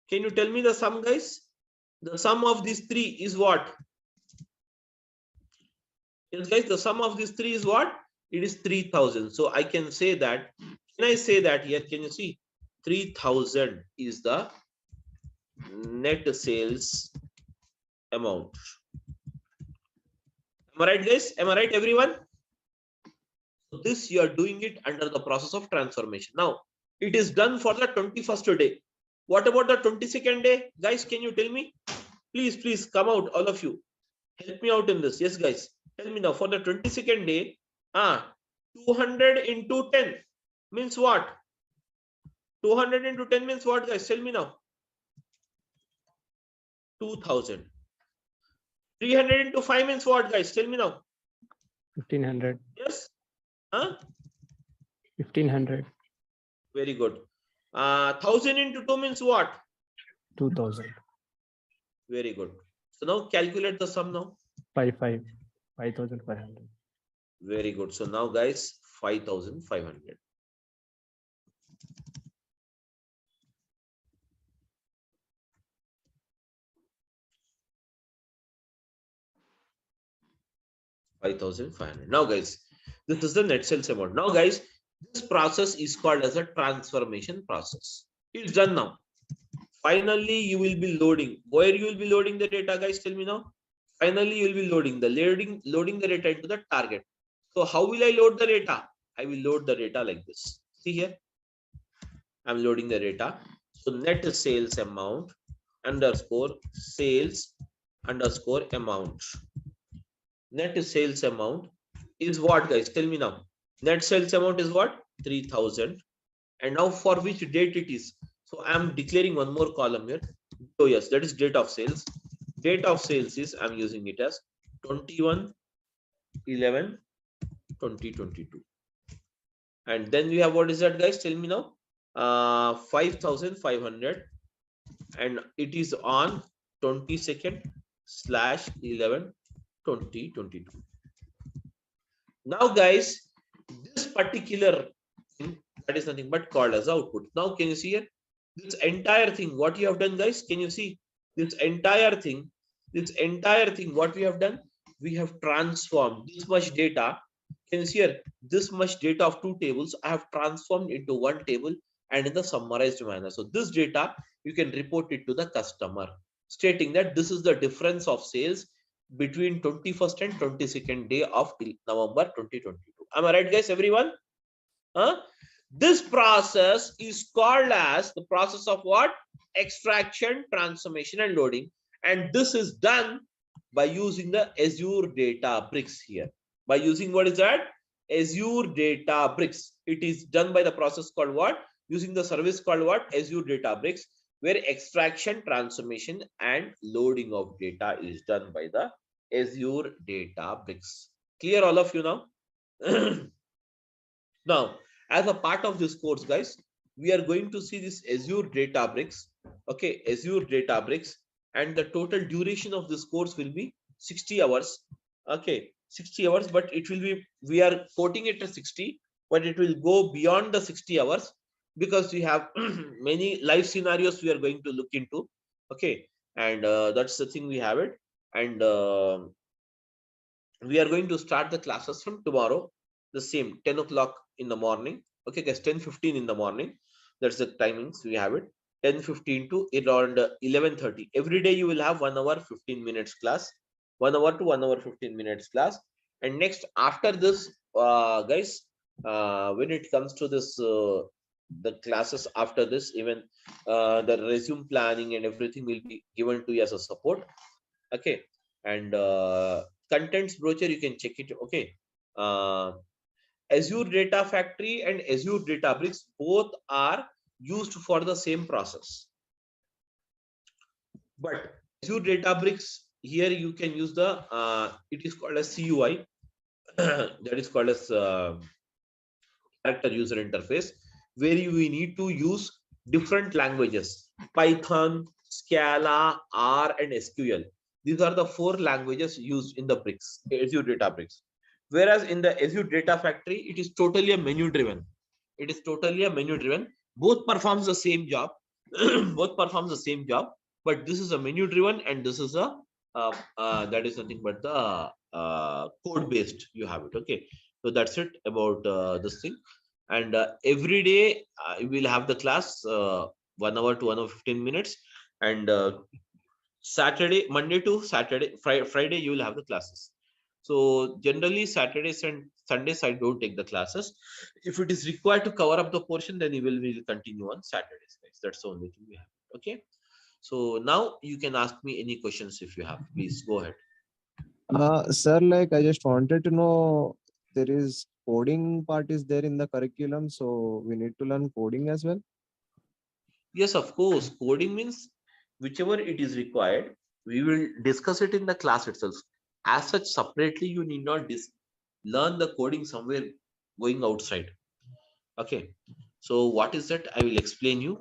Can you tell me the sum, guys? The sum of these three is what? Yes, guys, the sum of these three is what? It is 3000. So I can say that. Can I say that here? Can you see? 3000 is the net sales amount. Am I right, guys? Am I right, everyone? So this you are doing it under the process of transformation. Now, it is done for the 21st day. What about the 22nd day? Guys, can you tell me? Please come out, all of you. Help me out in this. Yes, guys. Tell me now, for the 22nd day, 200 into 10 means what? 200 into 10 means what, guys? Tell me now. 2000. 300 into 5 means what, guys? Tell me now. 1500. Yes. 1500. Very good. 1000 into 2 means what? 2000. Very good. So now calculate the sum now. 5500. Very good. So now, guys, 5500. Now, guys, this is the net sales amount. Now, guys, this process is called as a transformation process. It's done now. Finally, you will be loading. Where you will be loading the data, guys? Tell me now. Finally, you will be loading the data into the target. So how will I load the data? I will load the data like this. See here, I'm loading the data. So net sales amount underscore sales underscore amount. Net sales amount is what, guys? Tell me now. Net sales amount is what? 3,000. And now for which date it is? So I'm declaring one more column here. Oh yes, that is date of sales. Date of sales is, I'm using it as 21/11/2022. And then we have, what is that, guys? Tell me now. 5,500, and it is on 22nd/11/2022. Now, guys, this particular thing, that is nothing but called as output. Now, can you see here? This entire thing, what you have done, guys? Can you see this entire thing? This entire thing, what we have done? We have transformed this much data. Can you see here? This much data of two tables I have transformed into one table and in the summarized manner. So this data, you can report it to the customer, stating that this is the difference of sales between 21st and 22nd day of November 2022. Am I right, guys? Everyone? Huh? This process is called as the process of what? Extraction, transformation, and loading. And this is done by using the Azure Databricks here. By using, what is that? Azure Databricks. It is done by the process called what? Using the service called what? Azure Databricks, where extraction, transformation, and loading of data is done by the Azure Databricks. Clear, all of you now? Now, as a part of this course, guys, we are going to see this Azure Databricks. Okay, Azure Databricks, and the total duration of this course will be 60 hours. Okay, 60 hours, but it will be, we are quoting it as 60, but it will go beyond the 60 hours because we have many live scenarios we are going to look into. Okay, and that's the thing we have it. And we are going to start the classes from tomorrow, the same 10 o'clock in the morning. Okay, guys, 10:15 in the morning. That's the timings we have it. 10:15 to around 11:30. Every day you will have 1 hour 15 minutes class, 1 hour to 1 hour 15 minutes class. And next, after this, guys, when it comes to this, the classes after this, even the resume planning and everything will be given to you as a support. Okay, and contents brochure, you can check it. Okay, Azure Data Factory and Azure Databricks both are used for the same process, but Azure Databricks, here you can use the it is called as CUI that is called as character user interface, where you need to use different languages: Python, Scala, R, and SQL. These are the 4 languages used in the bricks, Azure Databricks. Whereas in the Azure Data Factory, it is totally a menu driven. It is totally a menu driven. Both performs the same job. Both performs the same job, but this is a menu driven, and this is a that is nothing but the code based. You have it. Okay, so that's it about this thing. And every day we'll have the class 1 hour to 1 hour 15 minutes, and Saturday, Monday to Saturday, Friday, you will have the classes. So generally Saturdays and Sundays I don't take the classes. If it is required to cover up the portion, then we will continue on Saturdays, guys. That's the only thing we have. Okay. So now you can ask me any questions if you have. Please go ahead. Sir, like I just wanted to know, there is coding part is there in the curriculum, so we need to learn coding as well. Yes, of course. Coding means whichever it is required, we will discuss it in the class itself. As such, separately, you need not learn the coding somewhere going outside. Okay. So what is that? I will explain you.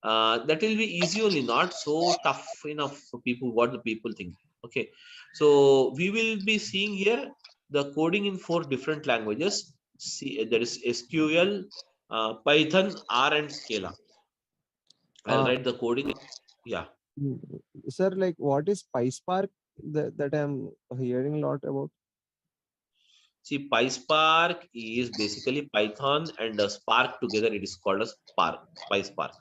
That will be easy only, not so tough enough for people, what the people think. Okay. So we will be seeing here the coding in 4 different languages. See, there is SQL, Python, R, and Scala. I'll write the coding. Yeah. Sir, like what is PySpark that I'm hearing a lot about? See, PySpark is basically Python and Spark together. It is called a Spark, PySpark.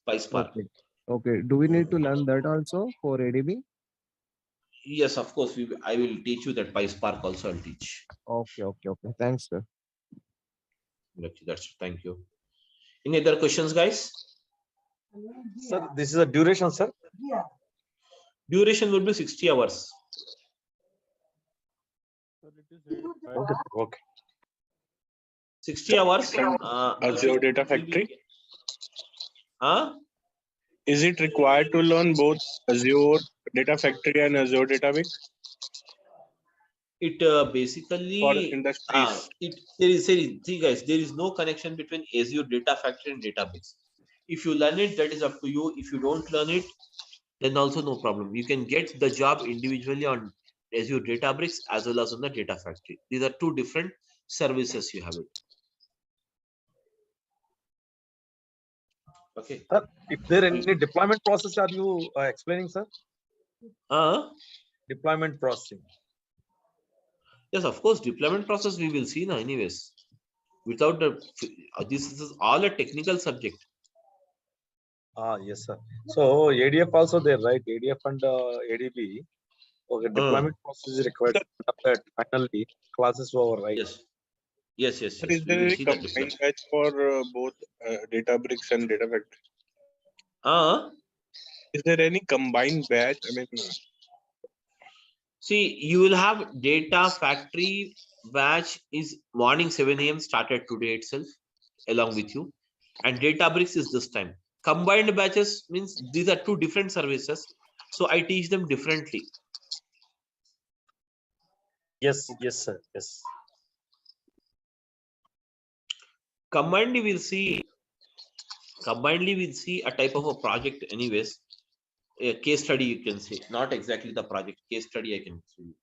PySpark. Okay. Okay. Do we need to learn that also for ADB? Yes, of course. I will teach you that PySpark also. I'll teach. Okay. Okay. Okay. Thanks, sir. That's thank you. Any other questions, guys? Sir, this is a duration, sir. Duration will be 60 hours. Okay. Okay. 60 hours. Azure Data Factory. Huh? Is it required to learn both Azure Data Factory and Azure Databricks It for basically industries? see guys, there is no connection between Azure Data Factory and Databricks. If you learn it, that is up to you. If you don't learn it, then also no problem. You can get the job individually on Azure Databricks as well as on the Data Factory. These are two different services you have it. Okay. Sir, if there any deployment process are you explaining, sir? Deployment processing. Yes, of course, deployment process we will see now anyways. Without the this is all a technical subject. Yes, sir. So ADF also there, right? ADF and ADB. Okay, deployment process is required. Finally, classes over, right? Yes. Yes. But is We there will any see that combined deployment. batch for both Databricks and Data Factory? Is there any combined batch? I mean, See, you will have Data Factory batch is morning 7 a.m. started today itself along with you, and Databricks is this time. Combined batches means these are two different services, so I teach them differently. Yes, sir. Yes. Combinedly we'll see a type of a project anyways, a case study you can say, not exactly the project, case study I can see.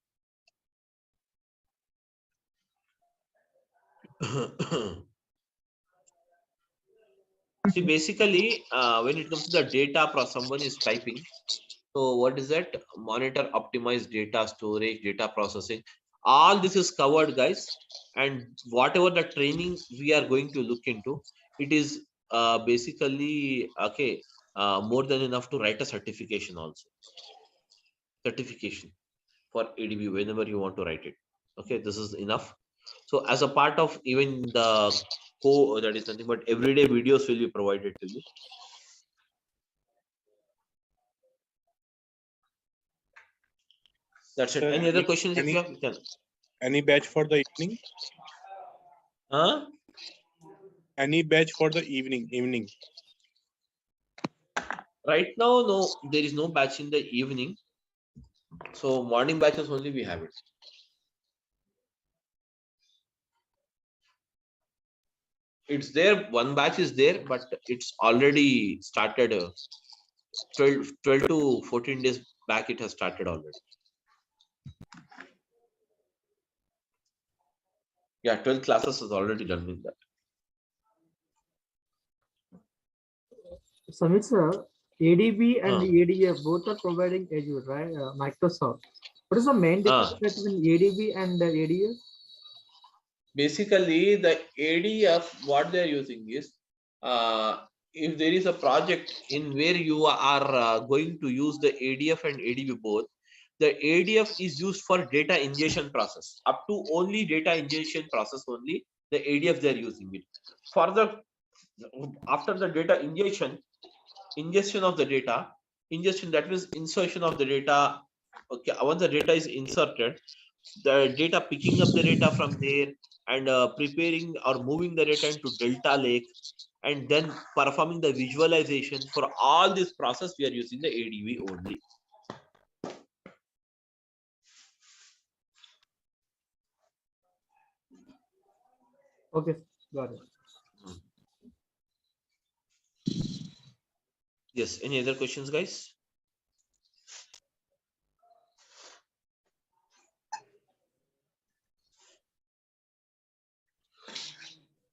See, basically, when it comes to the data, someone is typing. So what is that? Monitor, optimize data storage, data processing. All this is covered, guys. And whatever the training we are going to look into, it is basically okay. More than enough to write a certification also. Certification for ADB whenever you want to write it. Okay, this is enough. So as a part of even the that is nothing but everyday videos will be provided to you. That's it. Any other questions if you have? Can. Any batch for the evening? Any batch for the evening? Right now, no, there is no batch in the evening. So morning batches only we have it. It's there, one batch is there, but it's already started 12 to 14 days back, it has started already. Yeah, 12 classes is already done with that. Samit sir, ADB and ADF both are providing Azure, right? Microsoft. What is the main difference between ADB and ADF? Basically, the ADF, what they're using is, if there is a project in where you are going to use the ADF and ADB both, the ADF is used for data ingestion process. Up to only data ingestion process only, the ADF they're using it. Further, after the data ingestion of the data, that means insertion of the data. Okay, once the data is inserted, the data picking up the data from there and preparing or moving the data into Delta Lake and then performing the visualization. For all this process, we are using the ADB only. Okay, got it. Yes, any other questions, guys?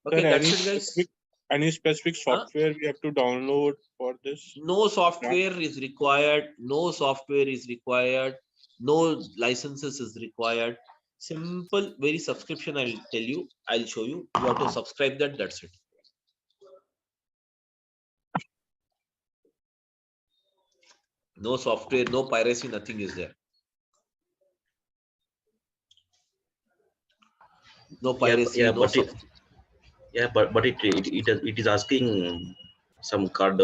Okay, Sir, that's it, guys. any specific software we have to download for this? No software is required. No software is required. No licenses is required. Simple, very subscription. I'll tell you. I'll show you. You have to subscribe that. That's it. No software, no piracy, nothing is there. No piracy, yeah, no but software. it is asking some card,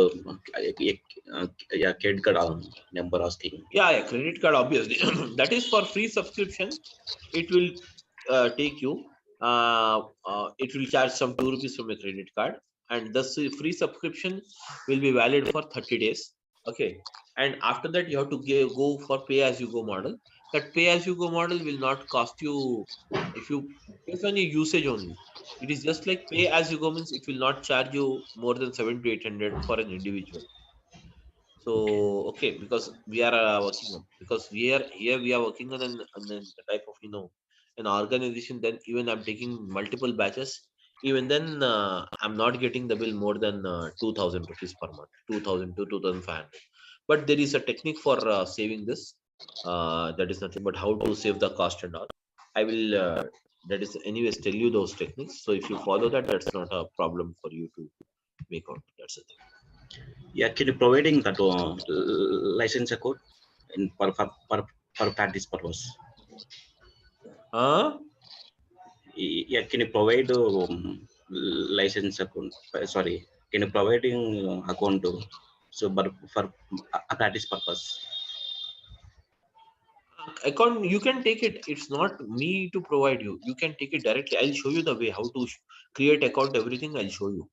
yeah, credit card number asking. Yeah, credit card, obviously. That is for free subscription. It will take you, it will charge some 2 rupees from a credit card. And the free subscription will be valid for 30 days. Okay. And after that, you have to go for pay as you go model. That pay as you go model will not cost you if you based on your usage only. It is just like pay as you go means it will not charge you more than 700 to 800 for an individual. So okay, because we are working on, because we are working on the type of an organization. Then even I'm taking multiple batches. Even then I'm not getting the bill more than 2000 rupees per month, 2000 to 2500. But there is a technique for saving this. That is nothing but how to save the cost and all. I will that is anyways tell you those techniques. So if you follow that, that's not a problem for you to make out. That's the thing. Yeah, can you providing that license code in per practice purpose? Yeah, can you provide license account? Sorry, can you providing account so but for a practice purpose? Account, you can take it. It's not me to provide you. You can take it directly. I'll show you the way how to create account, everything I'll show you.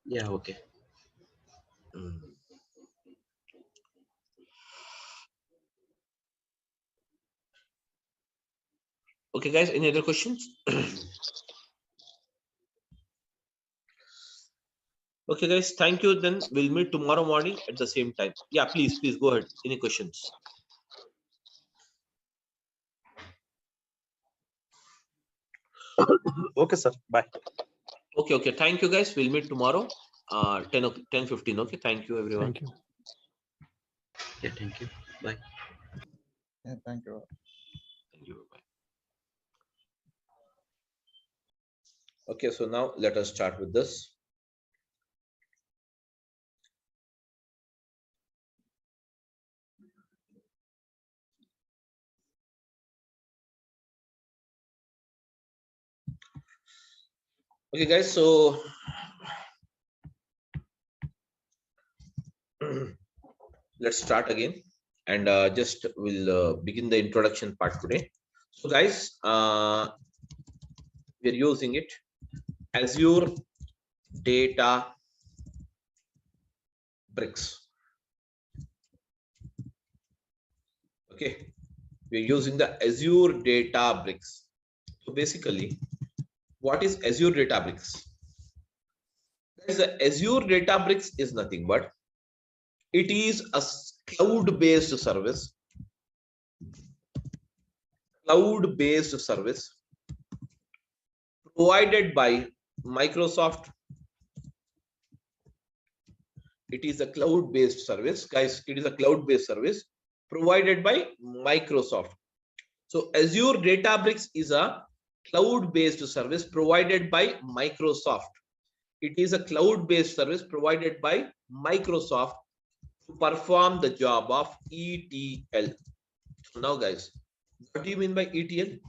Yeah, okay. Okay guys, any other questions? Okay guys, thank you. Then we'll meet tomorrow morning at the same time. Yeah, please go ahead. Any questions? Okay, sir. Bye. Okay, thank you guys. We'll meet tomorrow 10:15. Okay, thank you everyone. Thank you. Yeah, thank you. Bye. Yeah, thank you. Thank you. Bye. Okay, so now let us start with this. Okay guys, so let's start again, and just we'll begin the introduction part today. So guys, we're using it Azure Databricks. Okay, we're using the Azure Databricks. So basically, what is Azure Databricks? Guys, the Azure Databricks is nothing but it is a cloud-based service. Cloud-based service provided by Microsoft. It is a cloud-based service, guys. It is a cloud-based service provided by Microsoft. So Azure Databricks is a cloud-based service provided by Microsoft. It is a cloud-based service provided by Microsoft to perform the job of ETL. So now, guys, what do you mean by ETL?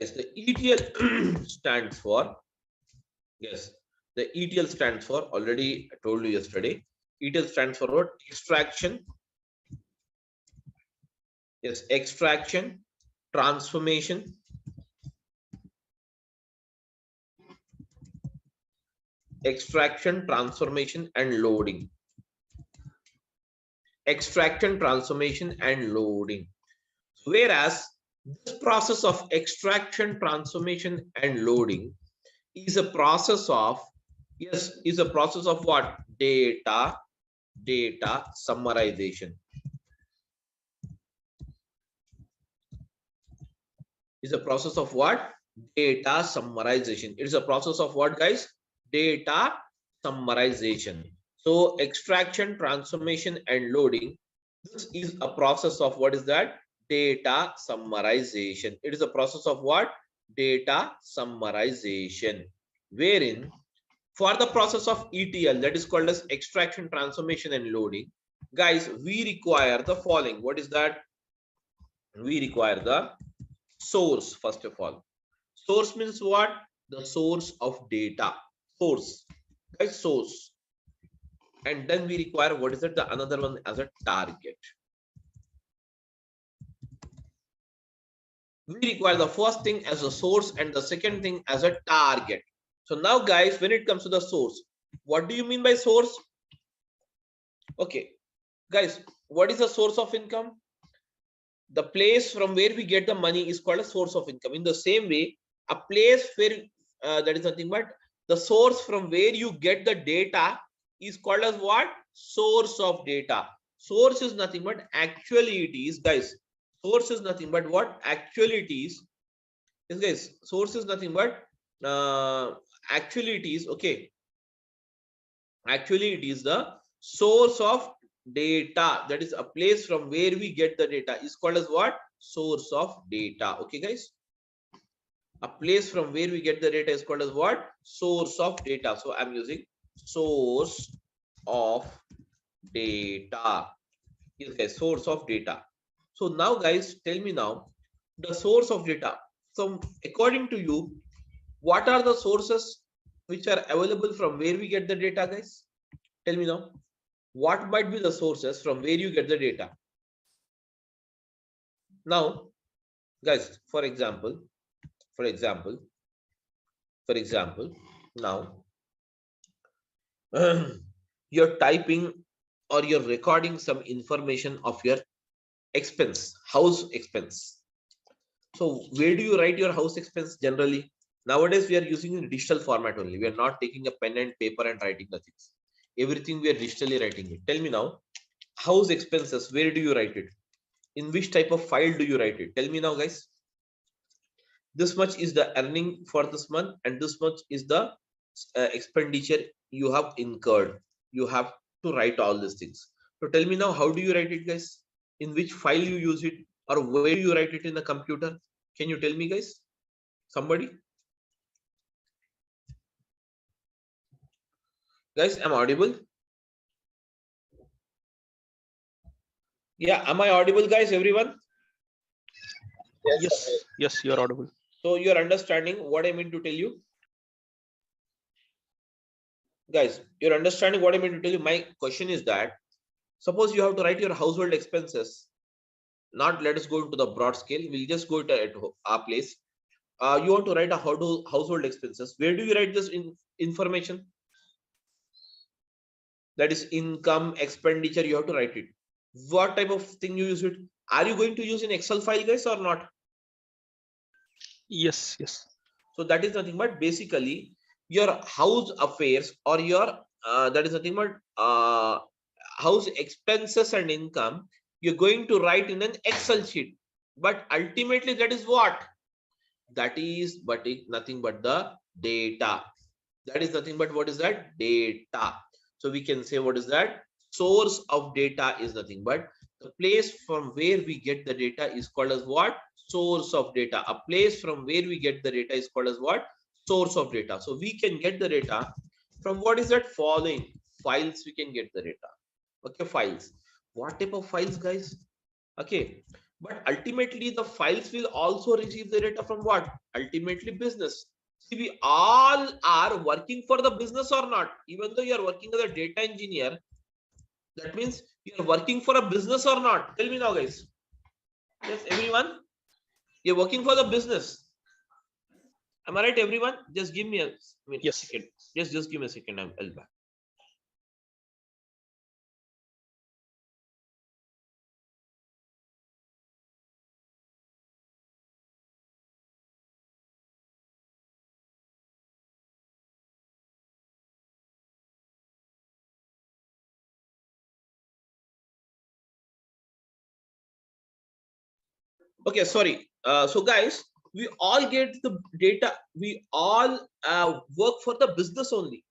Guys, the ETL stands for, yes, the ETL stands for, already I told you yesterday, ETL stands for what? Extraction. Yes, extraction, transformation, and loading. Extraction, transformation, and loading. Whereas this process of extraction, transformation, and loading is a process of, yes, is a process of what? Data summarization. Is a process of what? Data summarization. It is a process of what, guys? Data summarization. So extraction, transformation, and loading, this is a process of what is that? Data summarization. It is a process of what? Data summarization. Wherein for the process of ETL, that is called as extraction, transformation, and loading, guys, we require the following. What is that? We require the source first of all. Source means what? The source of data. Source, guys, source. And then we require what is it? The another one as a target. We require the first thing as a source and the second thing as a target. So now, guys, when it comes to the source, what do you mean by source? Okay, guys, what is the source of income? The place from where we get the money is called a source of income. In the same way, a place where that is nothing but the source from where you get the data is called as what? Source of data. Source is nothing but actually it is, guys. Source is nothing but what? Actually it is. Yes, guys. Source is nothing but actually it is. Okay. Actually, it is the source of data. That is a place from where we get the data is called as what? Source of data. Okay, guys. A place from where we get the data is called as what? Source of data. So I'm using source of data. Yes, guys, source of data. So now, guys, tell me now the source of data. So according to you, what are the sources which are available from where we get the data, guys? Tell me now, what might be the sources from where you get the data? Now, guys, for example, now you're typing or you're recording some information of your expense, house expense. So where do you write your house expense generally? Nowadays, we are using in digital format only. We are not taking a pen and paper and writing the things. Everything we are digitally writing it. Tell me now, house expenses, where do you write it? In which type of file do you write it? Tell me now, guys. This much is the earning for this month and this much is the expenditure you have incurred. You have to write all these things. So tell me now, how do you write it, guys? In which file you use it or where do you write it in the computer? Can you tell me, guys? Somebody? Guys, am I audible? Yeah, am I audible, guys, everyone? Yes, you're audible. So you're understanding what I mean to tell you? Guys, you're understanding what I mean to tell you? My question is that, suppose you have to write your household expenses. Not let us go into the broad scale. We'll just go to at our place. You want to write a household expenses. Where do you write this information? That is income, expenditure, you have to write it. What type of thing you use it? Are you going to use in Excel file, guys, or not? Yes. So that is nothing but basically your house affairs or your that is nothing but house expenses and income you're going to write in an Excel sheet. But ultimately that is what? That is but nothing but the data. That is nothing but what is that? Data. So we can say what is that? Source of data is nothing but the place from where we get the data is called as what? Source of data. A place from where we get the data is called as what? Source of data. So we can get the data from what is that? Following files we can get the data. Okay, files. What type of files, guys? Okay, but ultimately the files will also receive the data from what? Ultimately business. See, we all are working for the business or not? Even though you are working as a data engineer, that means you are working for a business or not? Tell me now, guys. Yes, everyone, you're working for the business. Am I right, everyone? Just give me a second. Just give me a second. I'll back. Okay, sorry. So guys, we all get the data. We all work for the business only.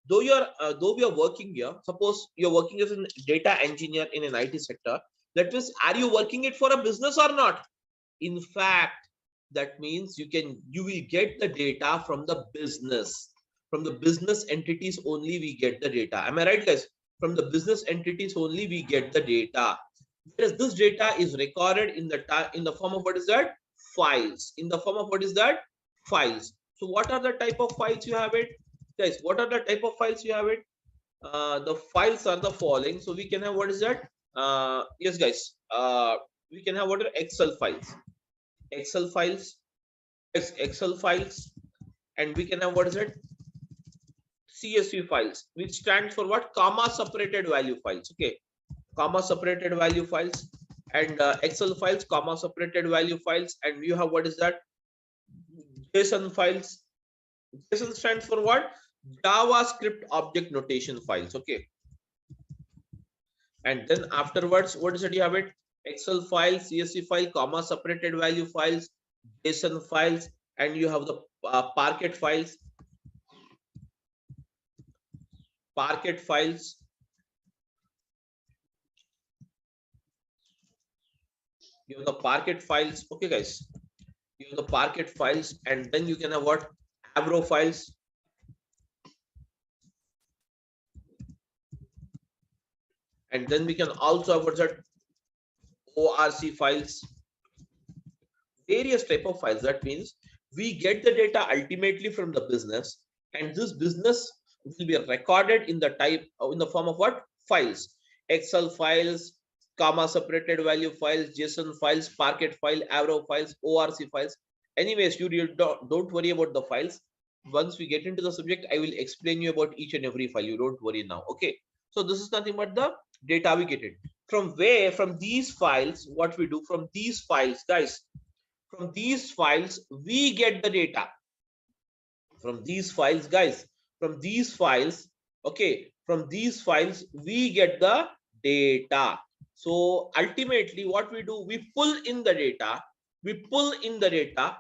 Though we are working here, suppose you're working as a data engineer in an IT sector, that means are you working it for a business or not? In fact, that means you will get the data from the business. From the business entities only we get the data. Am I right, guys? From the business entities only we get the data. Whereas this data is recorded in the form of what is that? Files. In the form of what is that? Files. So what are the type of files you have it? Guys, what are the type of files you have it? The files are the following. So we can have what is that? Yes, guys. We can have what are Excel files. Excel files. Yes, Excel files. And we can have what is it? CSV files, which stands for what? Comma separated value files. Okay. Comma separated value files. And Excel files, comma separated value files. And you have what is that? JSON files. JSON stands for what? JavaScript object notation files. Okay. And then afterwards, what is it? You have it? Excel file, CSV file, comma separated value files, JSON files, and you have the Parquet files. Parquet files. You have the Parquet files. Okay, guys. You have the Parquet files, and then you can have what? Avro files. And then we can also have what's that? ORC files. Various type of files. That means we get the data ultimately from the business, and this business will be recorded in the form of what? Files. Excel files, comma separated value files, JSON files, Parquet file, Avro files, ORC files. Anyways, you don't worry about the files. Once we get into the subject, I will explain you about each and every file. You don't worry now. Okay. So this is nothing but the data we get it. From where? From these files, what we do from these files, guys. From these files, we get the data. From these files, guys. From these files, okay. From these files, we get the data. So ultimately, what we do, we pull in the data. We pull in the data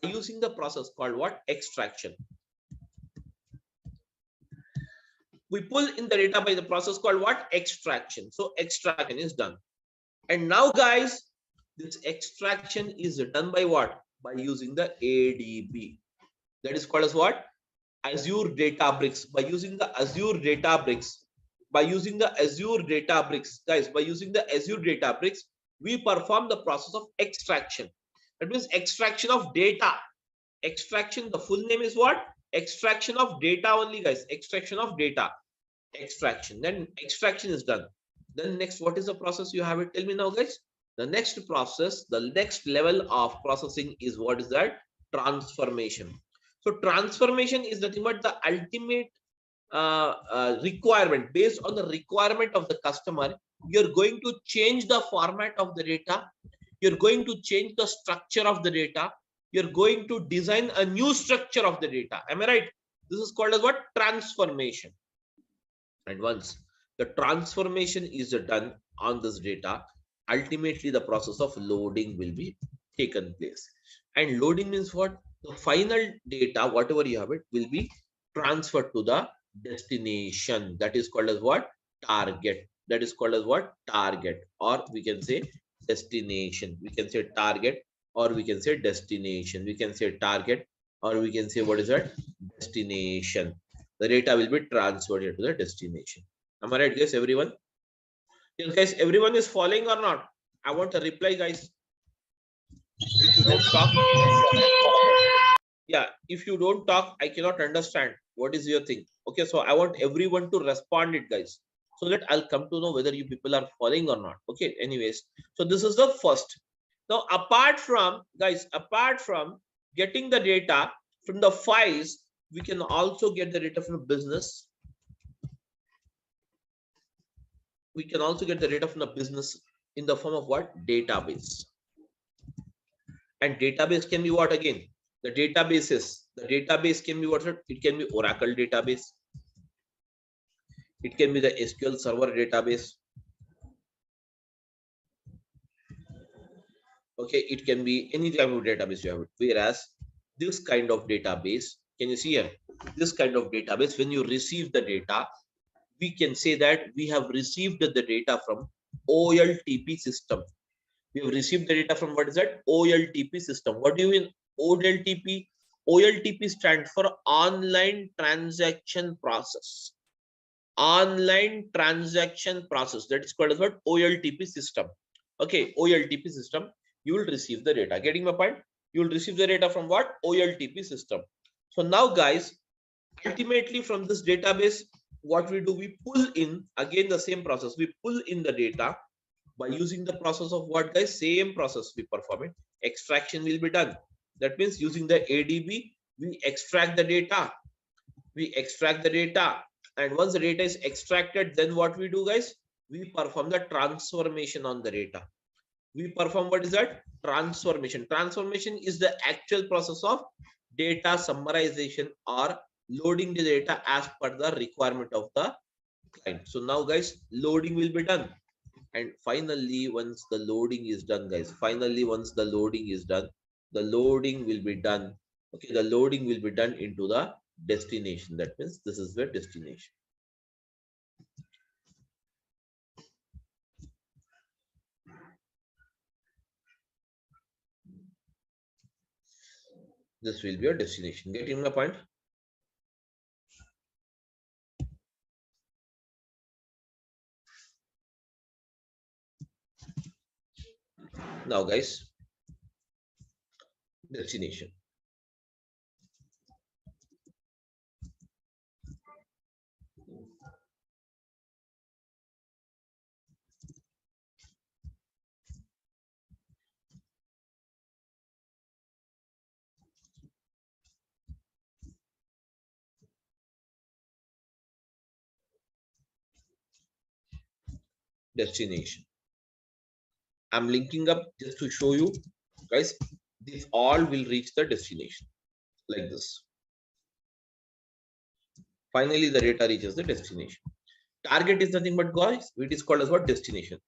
by using the process called what? Extraction. We pull in the data by the process called what? Extraction. So extraction is done. And now, guys, this extraction is done by what? By using the ADB. That is called as what? Azure Databricks. By using the Azure Databricks. By using the Azure Databricks, guys, by using the Azure Databricks, we perform the process of extraction. That means extraction of data. Extraction, the full name is what? Extraction of data only, guys. Extraction of data. Extraction. Then extraction is done. Then next, what is the process you have it? Tell me now, guys. The next process, the next level of processing is what is that? Transformation. So transformation is nothing but the ultimate requirement. Based on the requirement of the customer, you're going to change the format of the data. You're going to change the structure of the data. You're going to design a new structure of the data. Am I right? This is called as what? Transformation. And once the transformation is done on this data, ultimately the process of loading will be taken place. And loading means what? The final data, whatever you have it, will be transferred to the destination. That is called as what? Target. That is called as what? Target. Or we can say destination. We can say target, or we can say destination. We can say target, or we can say what is that? Destination. The data will be transferred to the destination. Am I right, guys? Everyone? Yes, guys, everyone is following or not? I want a reply, guys. If you don't talk, yeah, if you don't talk, I cannot understand what is your thing. Okay, so I want everyone to respond it, guys, so that I'll come to know whether you people are following or not. Okay, anyways, so this is the first. Now, apart from, guys, apart from getting the data from the files, we can also get the data from the business. We can also get the data from the business in the form of what? Database. And database can be what again? The database can be what? It can be Oracle database. It can be the SQL Server database. Okay, it can be any type of database you have it. Whereas this kind of database, can you see here? This kind of database, when you receive the data, we can say that we have received the data from OLTP system. We have received the data from what is that? OLTP system. What do you mean OLTP? OLTP stands for online transaction process. online transaction process, that is called as what? OLTP system. Okay, OLTP system, you will receive the data. Getting my point? You will receive the data from what? OLTP system. So now guys, ultimately from this database, what we do, we pull in again the same process. We pull in the data by using the process of what, guys? Same process we perform it. Extraction will be done. That means using the ADB, we extract the data. We extract the data, and once the data is extracted, then what we do, guys? We perform the transformation on the data. We perform, what is that? Transformation. Transformation is the actual process of data summarization or loading the data as per the requirement of the client. So now guys, loading will be done, and finally once the loading is done, guys, finally once the loading is done, the loading will be done. Okay, the loading will be done into the destination. That means this is the destination. This will be your destination. Getting my point? Now guys, destination. Destination. I'm linking up just to show you guys, these all will reach the destination like this. Finally the data reaches the destination. Target is nothing but, guys, it is called as what? Destination.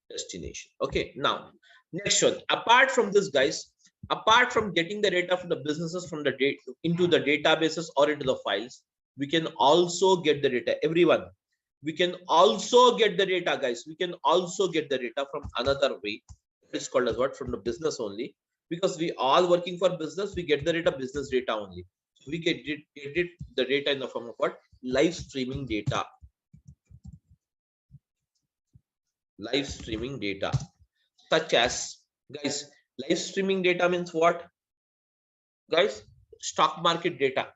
Destination. Okay, now next one. Apart from this, guys, apart from getting the data from the businesses from the data into the databases or into the files, we can also get the data. Everyone, we can also get the data, guys. We can also get the data from another way. It's called as what? From the business only, because we all working for business. We get the data, business data only. So we get the data in the form of what? Live streaming data. Live streaming data, such as, guys, live streaming data means what, guys? Stock market data,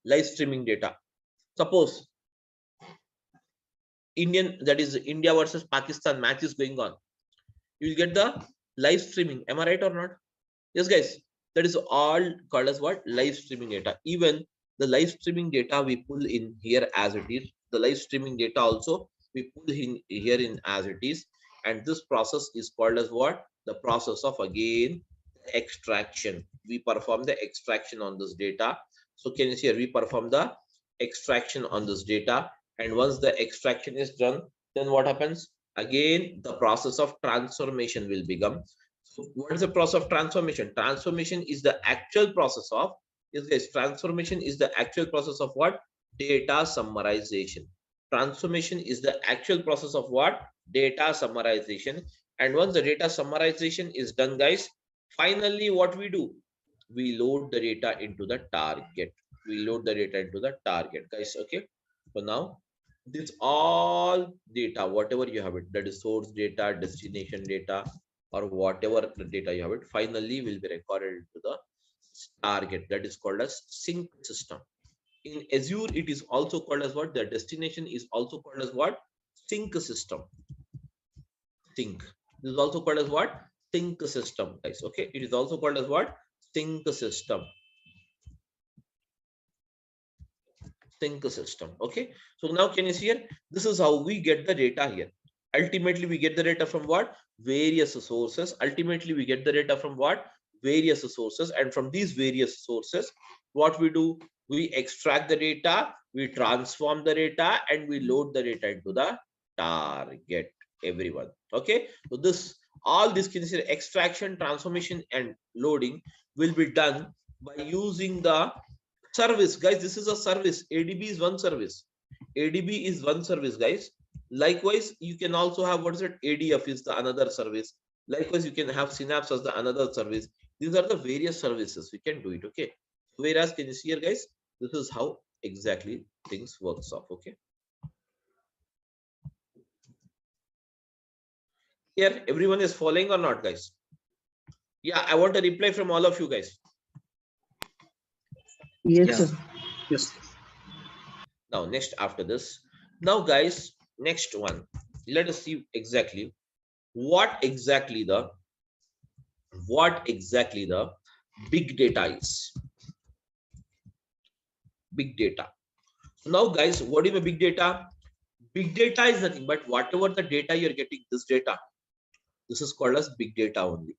live streaming data. Suppose that is India versus Pakistan match is going on, you will get the live streaming. Am I right or not? Yes, guys, that is all called as what? Live streaming data. Even the live streaming data we pull in here as it is. The live streaming data also we pull in here in as it is, and this process is called as what? The process of, again, extraction. We perform the extraction on this data. So can you see here, we perform the extraction on this data, and once the extraction is done, then what happens? Again, the process of transformation will become. So what is the process of transformation? Transformation is the actual process of, transformation is the actual process of what? Data summarization. Transformation is the actual process of what? Data summarization. And once the data summarization is done, guys, finally what we do? We load the data into the target. We load the data into the target, guys. Okay. So now this all data, whatever you have it, that is source data, destination data, or whatever the data you have it, finally will be recorded into the target. That is called as sync system. In Azure, it is also called as what? The destination is also called as what? Sync system. Sync. This is also called as what? Sync system, guys. Okay, it is also called as what? Sync system. Sync system. Okay, so now can you see here? This is how we get the data here. Ultimately, we get the data from what? Various sources. Ultimately, we get the data from what? Various sources. And from these various sources, what we do? We extract the data, we transform the data, and we load the data into the target. Everyone. Okay, so this, all this can see extraction, transformation, and loading will be done by using the service, guys. This is a service. ADB is one service. ADB is one service, guys. Likewise, you can also have, what is it? ADF is the another service. Likewise, you can have Synapse as the another service. These are the various services we can do it. Okay. Whereas, can you see here, guys? This is how exactly things works off. Okay, here everyone is following or not, guys? Yeah, I want a reply from all of you guys. Yes, Yes. sir. Yes. Now next after this, now guys, next one, let us see exactly what exactly the big data is. Big data. So now guys, what is a big data? Big data is nothing but whatever the data you're getting, this data, this is called as big data only.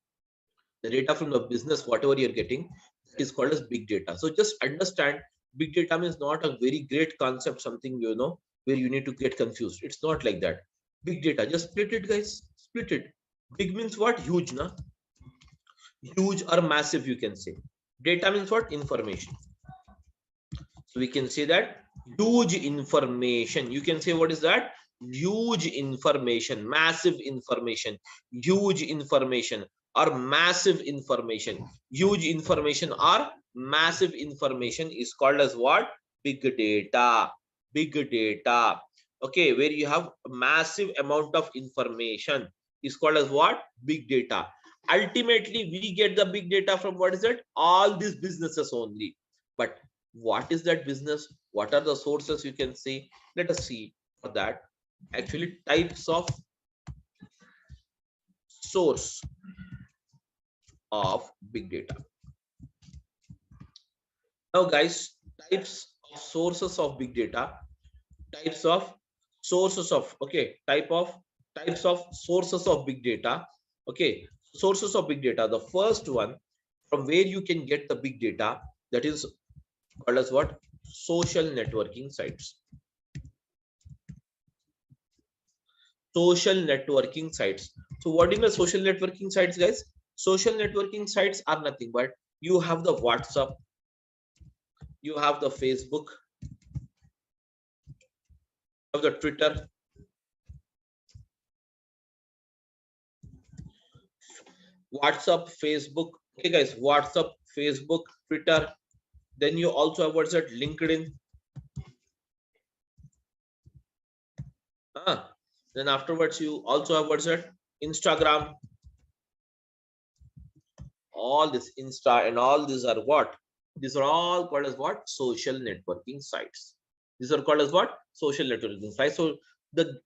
The data from the business, whatever you're getting, that is called as big data. So just understand, big data means not a very great concept, something where you need to get confused. It's not like that. Big data, just split it, guys. Split it. Big means what? Huge, na? Huge or massive, you can say. Data means what? Information. So we can say that huge information. You can say what is that? Huge information, massive information, huge information, or massive information. Huge information or massive information is called as what? Big data. Big data. Okay, where you have a massive amount of information is called as what? Big data. Ultimately, we get the big data from what is it? All these businesses only. But what is that business? What are the sources you can see? Let us see for that. Actually, types of source of big data. Now guys, types of sources of big data, types of sources of, okay, types of sources of big data. Okay, sources of big data. The first one from where you can get the big data, that is called as what? Social networking sites. Social networking sites. So what is the social networking sites, guys? Social networking sites are nothing but you have the WhatsApp, you have the Facebook, you have the Twitter, WhatsApp, Facebook. Okay, guys, WhatsApp, Facebook, Twitter. Then you also have what's that? LinkedIn. Then afterwards, you also have what's that? Instagram. All this Insta and all these are what? These are all called as what? Social networking sites. These are called as what? Social networking sites. So the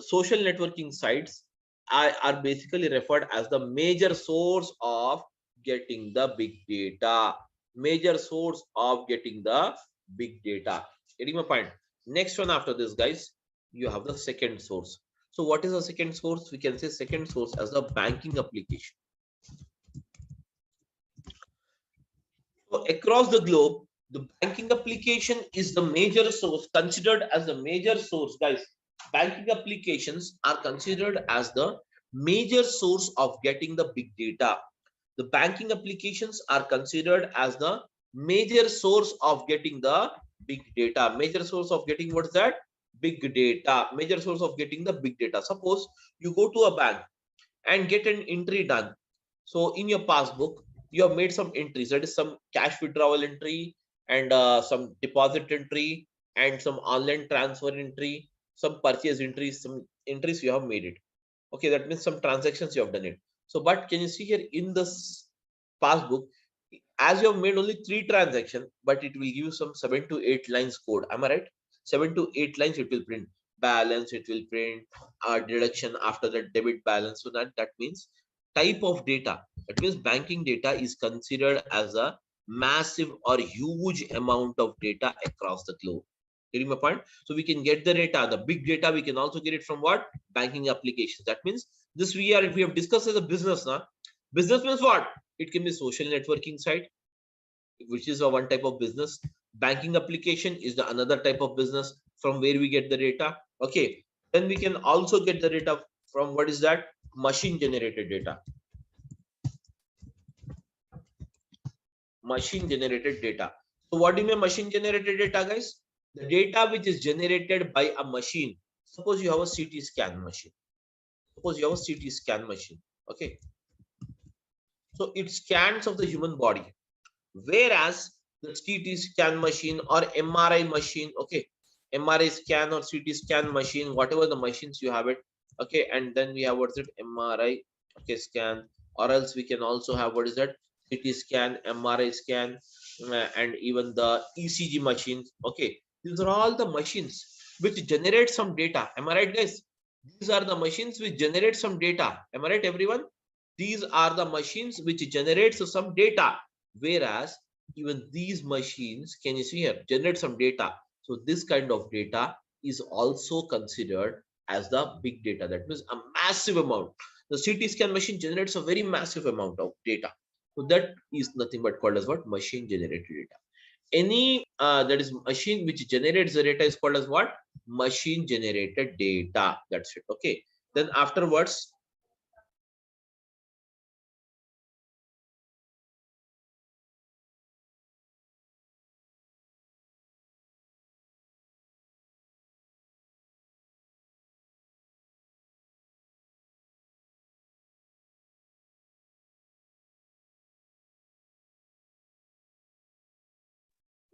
social networking sites are basically referred as the major source of getting the big data. Major source of getting the big data. Getting my point? Next one after this, guys, you have the second source. So what is the second source? We can say second source as the banking application. So across the globe, the banking application is the major source, considered as the major source, guys. Banking applications are considered as the major source of getting the big data. The banking applications are considered as the major source of getting the big data. Major source of getting what is that? Big data. Major source of getting the big data. Suppose you go to a bank and get an entry done. So in your passbook, you have made some entries. That is some cash withdrawal entry and some deposit entry and some online transfer entry, some purchase entries, some entries you have made it. Okay, that means some transactions you have done it. So, but can you see here in this passbook, as you have made only 3 transactions, but it will give you some 7 to 8 lines code. Am I right? 7 to 8 lines it will print. Balance, it will print deduction after the debit balance. So that means type of data. That means banking data is considered as a massive or huge amount of data across the globe. Getting my point? So we can get the data, the big data. We can also get it from what? Banking applications. That means this we have discussed as a business now. Business means what? It can be social networking site, which is a one type of business. Banking application is the another type of business from where we get the data. Okay, then we can also get the data from what is that? Machine generated data. Machine generated data. So what do you mean machine generated data, guys? The data which is generated by a machine. Suppose you have a CT scan machine. Suppose you have a CT scan machine. Okay, so it scans of the human body, whereas the CT scan machine or MRI machine. Okay, MRI scan or CT scan machine, whatever the machines you have it. Okay, and then we have what's it, MRI, okay, scan, or else we can also have what is that, CT scan, MRI scan, and even the ECG machines. Okay, these are all the machines which generate some data. Am I right, guys? These are the machines which generate some data. Am I right, everyone? These are the machines which generates some data. Whereas even these machines, can you see here, generate some data. So this kind of data is also considered as the big data. That means a massive amount. The CT scan machine generates a very massive amount of data. So that is nothing but called as what? Machine generated data. Any that is machine which generates the data is called as what? Machine generated data. That's it. Okay. Then afterwards,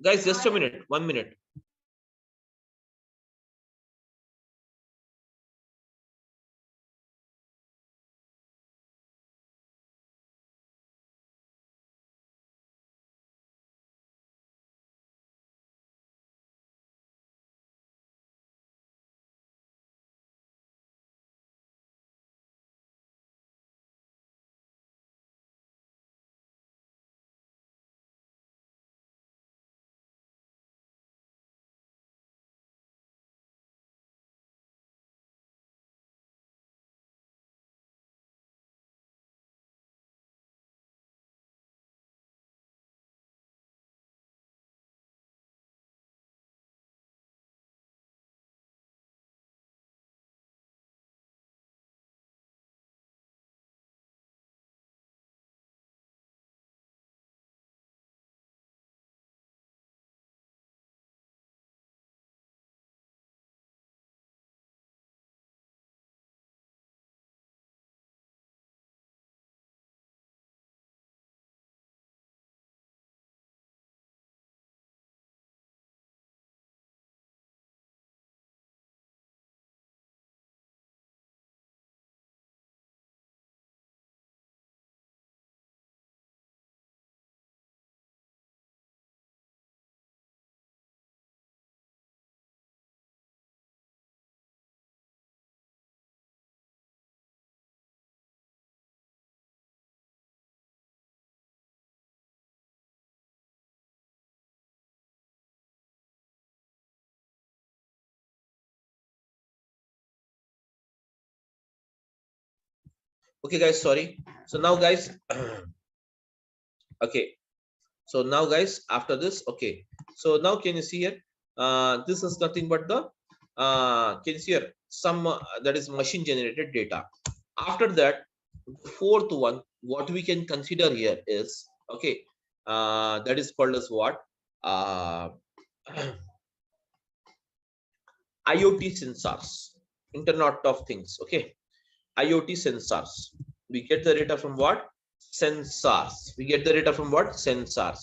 guys, just a minute, 1 minute. Okay, guys, sorry. So now, guys, okay. So now, guys, after this, okay. So now, can you see here? This is nothing but the can you see here, some that is machine generated data. After that, the fourth one, what we can consider here is, okay, that is called as what? IoT sensors, Internet of Things. Okay, IoT sensors. We get the data from what? Sensors. We get the data from what? Sensors.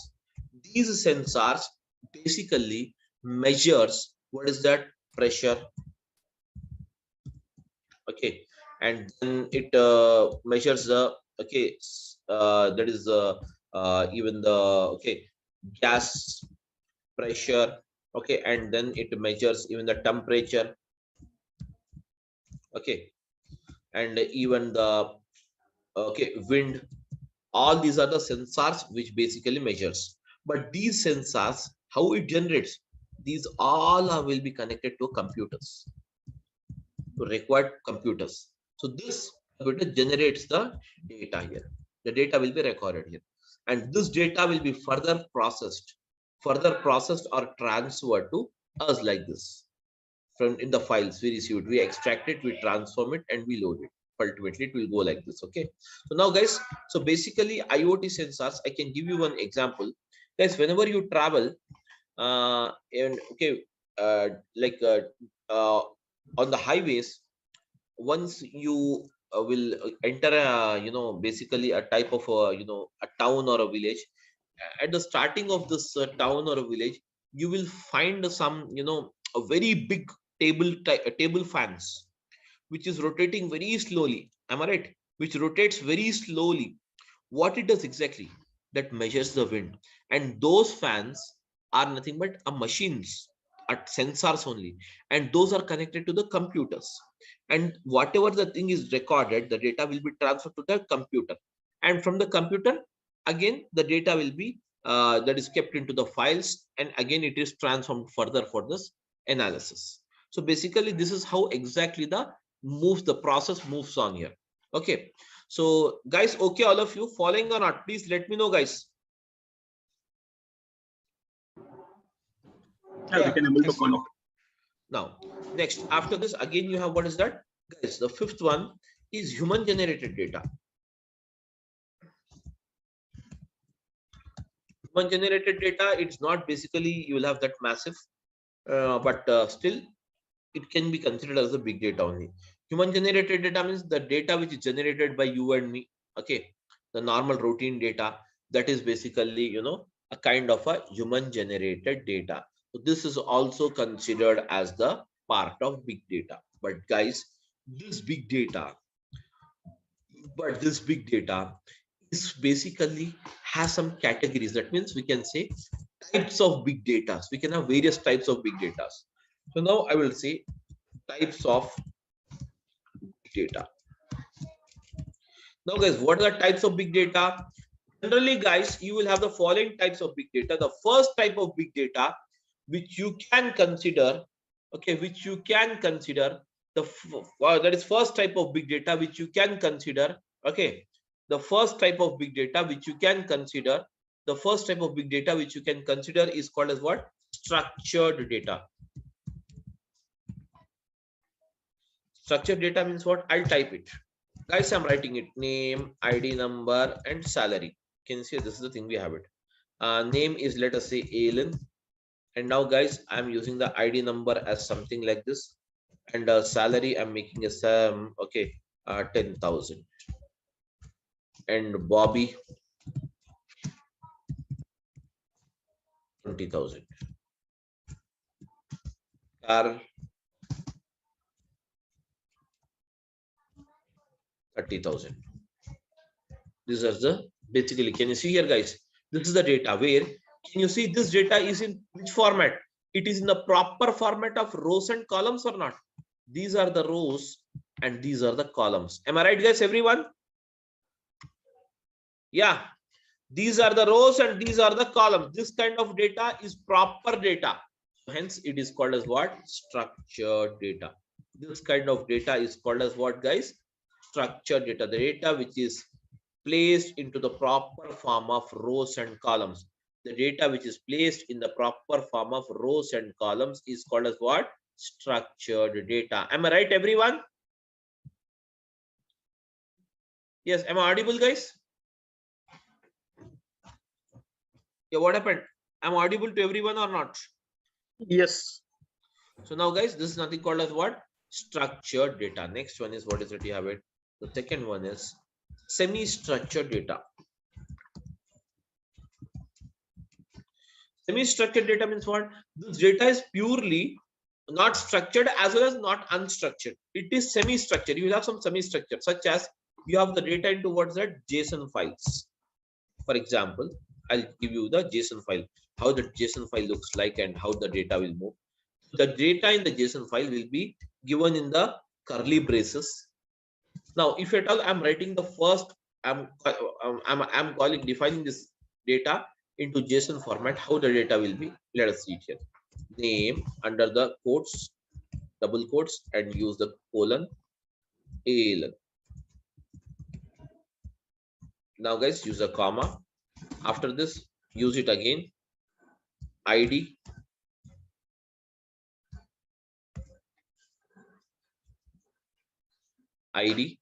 These sensors basically measures what is that? Pressure. Okay, and then it measures the, okay, that is even the, okay, gas pressure. Okay, and then it measures even the temperature. Okay, and even the, okay, wind. All these are the sensors which basically measures. But these sensors, how it generates, these all will be connected to computers, to required computers. So this computer generates the data here. The data will be recorded here, and this data will be further processed or transferred to us like this. From in the files we receive it, we extract it, we transform it, and we load it. Ultimately it will go like this. Okay, so now, guys, so basically IoT sensors, I can give you one example, guys. Whenever you travel, and okay, like on the highways, once you will enter a, basically a type of a, a town or a village, at the starting of this town or a village, you will find some, a very big table fans, which is rotating very slowly. Am I right? Which rotates very slowly. What it does exactly? That measures the wind, and those fans are nothing but a machines, at sensors only, and those are connected to the computers. And whatever the thing is recorded, the data will be transferred to the computer, and from the computer again the data will be that is kept into the files, and again it is transformed further for this analysis. So basically this is how exactly the process moves on here. Okay, so guys, okay, all of you following or not, please let me know, guys. Yeah, we can able to follow. Now next, after this again you have, what is that, guys? The fifth one is human generated data. Human generated data, it's not basically you will have that massive, but still it can be considered as a big data only. Human generated data means the data which is generated by you and me. Okay, the normal routine data, that is basically, a kind of a human generated data. So this is also considered as the part of big data. But guys, this big data is basically has some categories. That means we can say types of big data. We can have various types of big data. So now I will say types of data. Now guys, what are the types of big data? Generally guys, you will have the following types of big data. The first type of big data which you can consider, okay, which you can consider, that is first type of big data which you can consider. Okay, the first type of big data which you can consider, the first type of big data which you can consider is called as what? Structured data. Structured data means what? I'll type it. Guys, I'm writing it: name, ID number, and salary. Can you see this is the thing we have it? Name is, let us say, Alan. And now guys, I'm using the ID number as something like this, and salary I'm making a sum, okay, 10,000. And Bobby, 20,000. Carl, 30,000. These are the basically, can you see here guys? This is the data where, can you see this data is in which format? It is in the proper format of rows and columns or not? These are the rows and these are the columns. Am I right guys, everyone? Yeah, these are the rows and these are the columns. This kind of data is proper data. Hence it is called as what? Structured data. This kind of data is called as what guys? Structured data. The data which is placed into the proper form of rows and columns. The data which is placed in the proper form of rows and columns is called as what? Structured data. Am I right, everyone? Yes, am I audible, guys? Yeah, what happened? Am I audible to everyone or not? Yes. So now guys, this is nothing called as what? Structured data. Next one is, what is it? You have it. The second one is semi-structured data. Semi-structured data means what? This data is purely not structured as well as not unstructured. It is semi-structured. You will have some semi-structured, such as you have the data into what's that? JSON files. For example, I'll give you the JSON file, how the JSON file looks like and how the data will move. The data in the JSON file will be given in the curly braces. Now, if at all I'm writing the first, I'm calling, defining this data into JSON format, how the data will be. Let us see it here. Name under the quotes, double quotes, and use the colon, Alan. Now guys, use a comma. After this, use it again. ID, ID,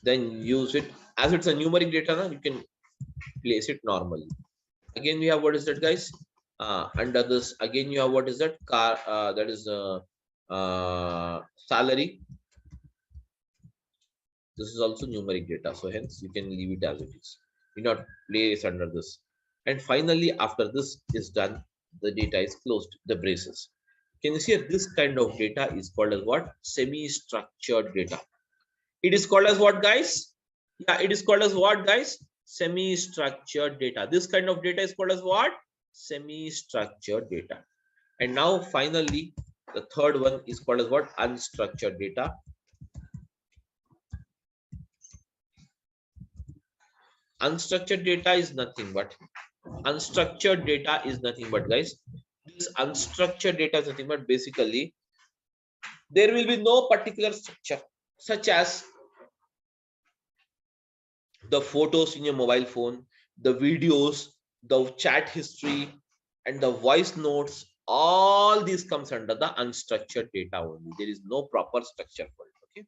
then use it as it's a numeric data. Now you can place it normally. Again, we have, what is that, guys? Under this, again you have, what is that? Car, that is salary. This is also numeric data, so hence you can leave it as it is. Do not place under this. And finally, after this is done, the data is closed, the braces. Can you see here, this kind of data is called as what? Semi-structured data. It is called as what, guys? Yeah, it is called as what, guys? Semi-structured data. This kind of data is called as what? Semi-structured data. And now finally, the third one is called as what? Unstructured data. Unstructured data is nothing but guys, this unstructured data is nothing but basically there will be no particular structure, such as the photos in your mobile phone, the videos, the chat history, and the voice notes. All these comes under the unstructured data only. There is no proper structure for it. Okay,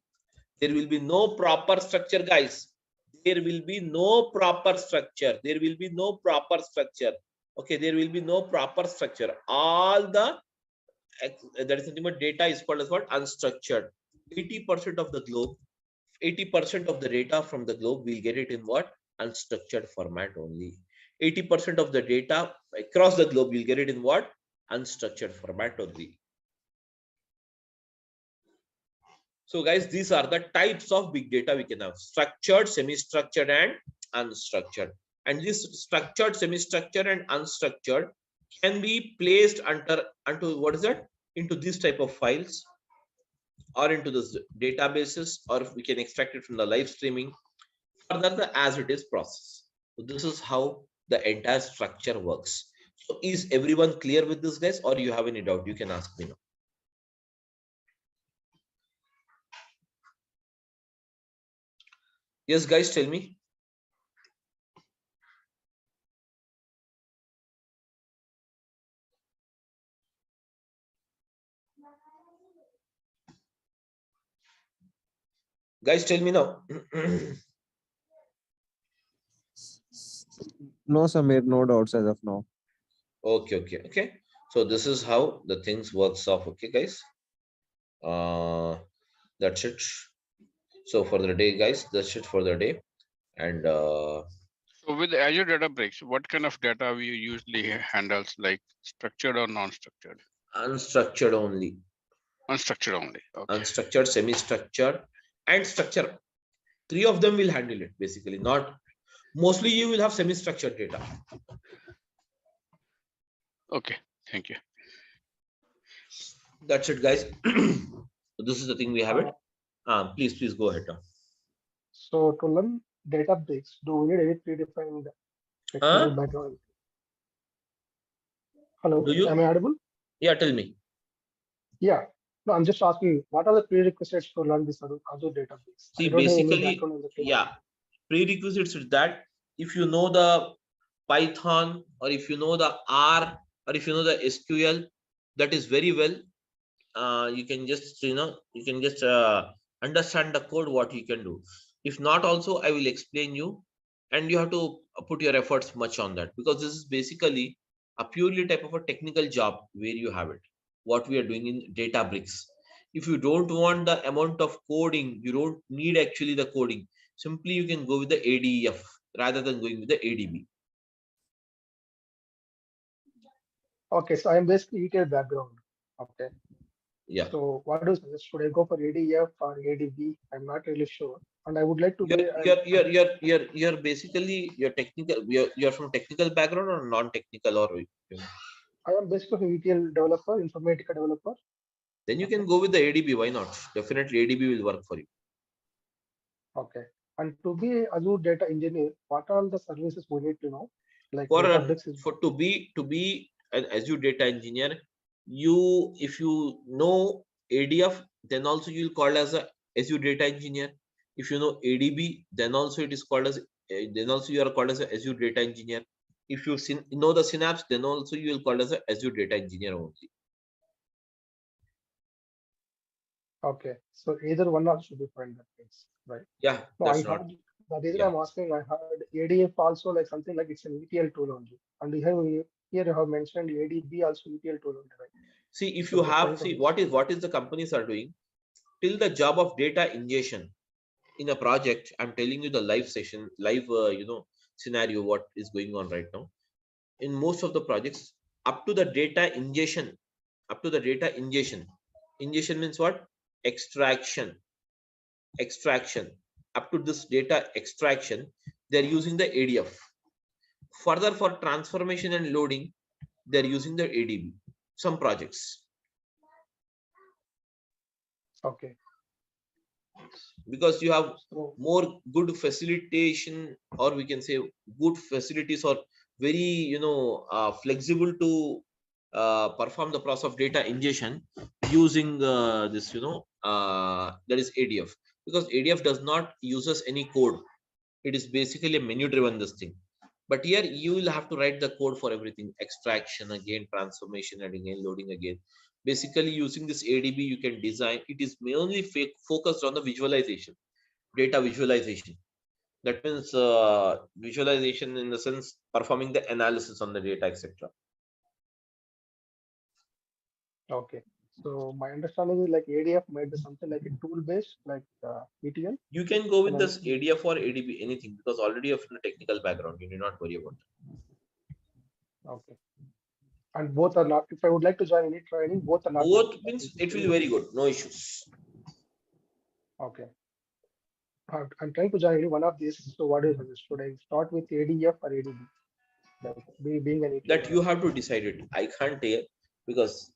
there will be no proper structure, guys. There will be no proper structure. There will be no proper structure. Okay, there will be no proper structure. All the that is nothing data is called as what? Unstructured. 80% of the globe, 80% of the data from the globe, we'll get it in what? Unstructured format only. 80% of the data across the globe, we'll get it in what? Unstructured format only. So guys, these are the types of big data we can have: structured, semi-structured, and unstructured. And this structured, semi-structured, and unstructured can be placed onto what is that? Into this type of files, or into this databases, or we can extract it from the live streaming. Further, the as it is process. So this is how the entire structure works. So is everyone clear with this, guys, or you have any doubt? You can ask me now. Yes, guys, tell me. Guys, tell me now. No, Samir, no doubts as of now. Okay. So this is how the things works off. Okay, guys. That's it. So for the day, guys, that's it for the day. And so with Azure Databricks, what kind of data we usually handles, like structured or non-structured? Unstructured only. Unstructured only. Okay. Unstructured, semi-structured, and structure. 3 of them will handle it basically. Not mostly you will have semi-structured data. Okay, thank you. That's it, guys. So this is the thing we have it. Please go ahead now. So to learn Databricks, do we need any predefined technical background? Hello, am I audible? Yeah, tell me. Yeah, no, I'm just asking, what are the prerequisites to learn this Azure Databricks? See, basically, yeah, prerequisites is that if you know the Python, or if you know the R, or if you know the SQL, that is very well. You can just understand the code, what you can do. If not, also I will explain you, and you have to put your efforts much on that, because this is basically a purely type of a technical job where you have it, what we are doing in Databricks. If you don't want the amount of coding, you don't need actually the coding. Simply you can go with the ADF rather than going with the ADB. Okay, so I'm basically ETL background. Okay. Yeah. So what do you suggest? Should I go for ADF or ADB? I'm not really sure. And I would like to you're basically technical, you're from technical background or non-technical, or I am basically ETL developer, Informatica developer. Then you can go with the ADB. Why not? Definitely ADB will work for you. Okay. And to be Azure data engineer, what are all the services we need to know? Like to be an Azure data engineer, if you know ADF, then also you'll call as a Azure data engineer. If you know ADB, then also it is called as you are called as a Azure data engineer. If you know the Synapse, then also you will call as a Azure data engineer only. Okay, so either one or should be fine, that means, right? Yeah. No, I heard the reason I'm asking, I heard ADF also like something like it's an ETL tool only, and here you have mentioned ADB also ETL tool only, right? See, if you have what is the companies are doing till the job of data ingestion in a project. I'm telling you the live session, live scenario what is going on right now. in most of the projects up to the data ingestion. Ingestion means what? Extraction. Up to this data extraction, they're using the ADF. Further, for transformation and loading, they're using the ADB. Some projects. Okay. Because you have more good facilitation, or we can say good facilities, or very flexible to perform the process of data ingestion using this that is ADF, because ADF does not uses any code. It is basically a menu driven this thing. But here you will have to write the code for everything: extraction again, transformation, and again loading again. Basically, using this ADB, you can design. It is mainly focused on the visualization, data visualization. That means visualization in the sense performing the analysis on the data, etc. Okay. So my understanding is like ADF might be something like a tool based, like ETL. You can go with this ADF or ADB, anything, because already you have a technical background. You do not worry about it. Okay. And both are not, if I would like to join any training, both are not. Both means it will be very good. No issues. Okay. I'm trying to join any one of these. So what is it? Should I start with ADF or ADB? Like being an ETL. That you have to decide it. I can't tell, because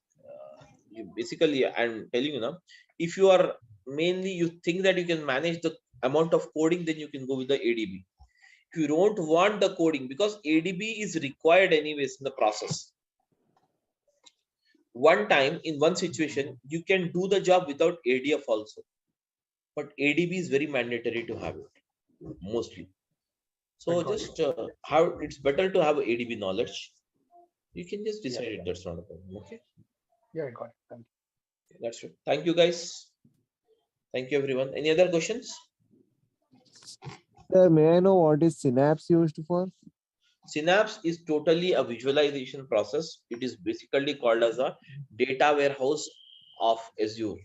you basically, I'm telling you now, if you are mainly, you think that you can manage the amount of coding, then you can go with the ADB. If you don't want the coding, because ADB is required anyways in the process. One time in one situation, you can do the job without ADF also, but ADB is very mandatory to have it mostly. So just how it's better to have ADB knowledge. You can just decide it. That's not a problem. Okay. Yeah, I got it. Thank you. That's it. Thank you, guys. Thank you, everyone. Any other questions? Sir, may I know what is Synapse used for? Synapse is totally a visualization process. It is basically called as a data warehouse of Azure.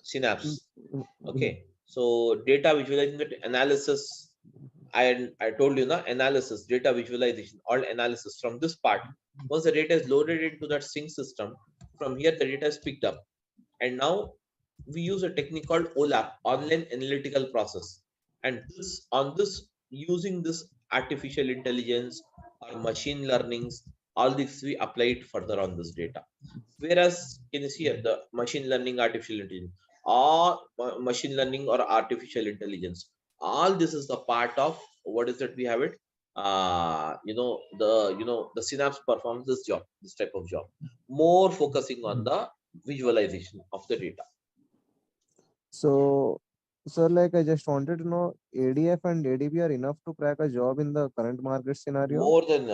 Synapse. Okay. So data visualization, analysis. I told you the analysis, data visualization, all analysis from this part. Once the data is loaded into that sync system, from here the data is picked up. And now we use a technique called OLAP, online analytical process. And using this artificial intelligence or machine learnings, all this we apply it further on this data. Whereas can you see here the machine learning, artificial intelligence, or machine learning or artificial intelligence, all this is the part of what is that we have it. The Synapse performs this job, this type of job, more focusing on the visualization of the data. So, sir, like I just wanted to know, ADF and ADB are enough to crack a job in the current market scenario? More than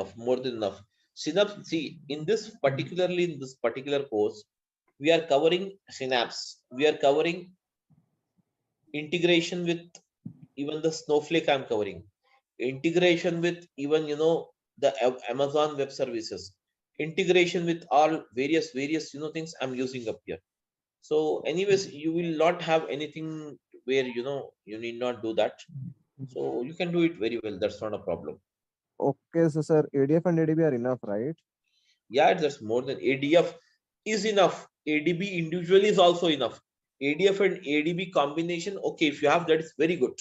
enough. Synapse, see, in this particular course, we are covering Synapse. We are covering integration with even the Snowflake. I'm covering integration with even the Amazon Web Services. Integration with all various things I'm using up here. So anyways, you will not have anything where you need not do that. So you can do it very well. That's not a problem. Okay, so sir, ADF and ADB are enough, right? Yeah, that's more than ADF is enough. ADB individually is also enough. ADF and ADB combination, okay, if you have that, it's very good.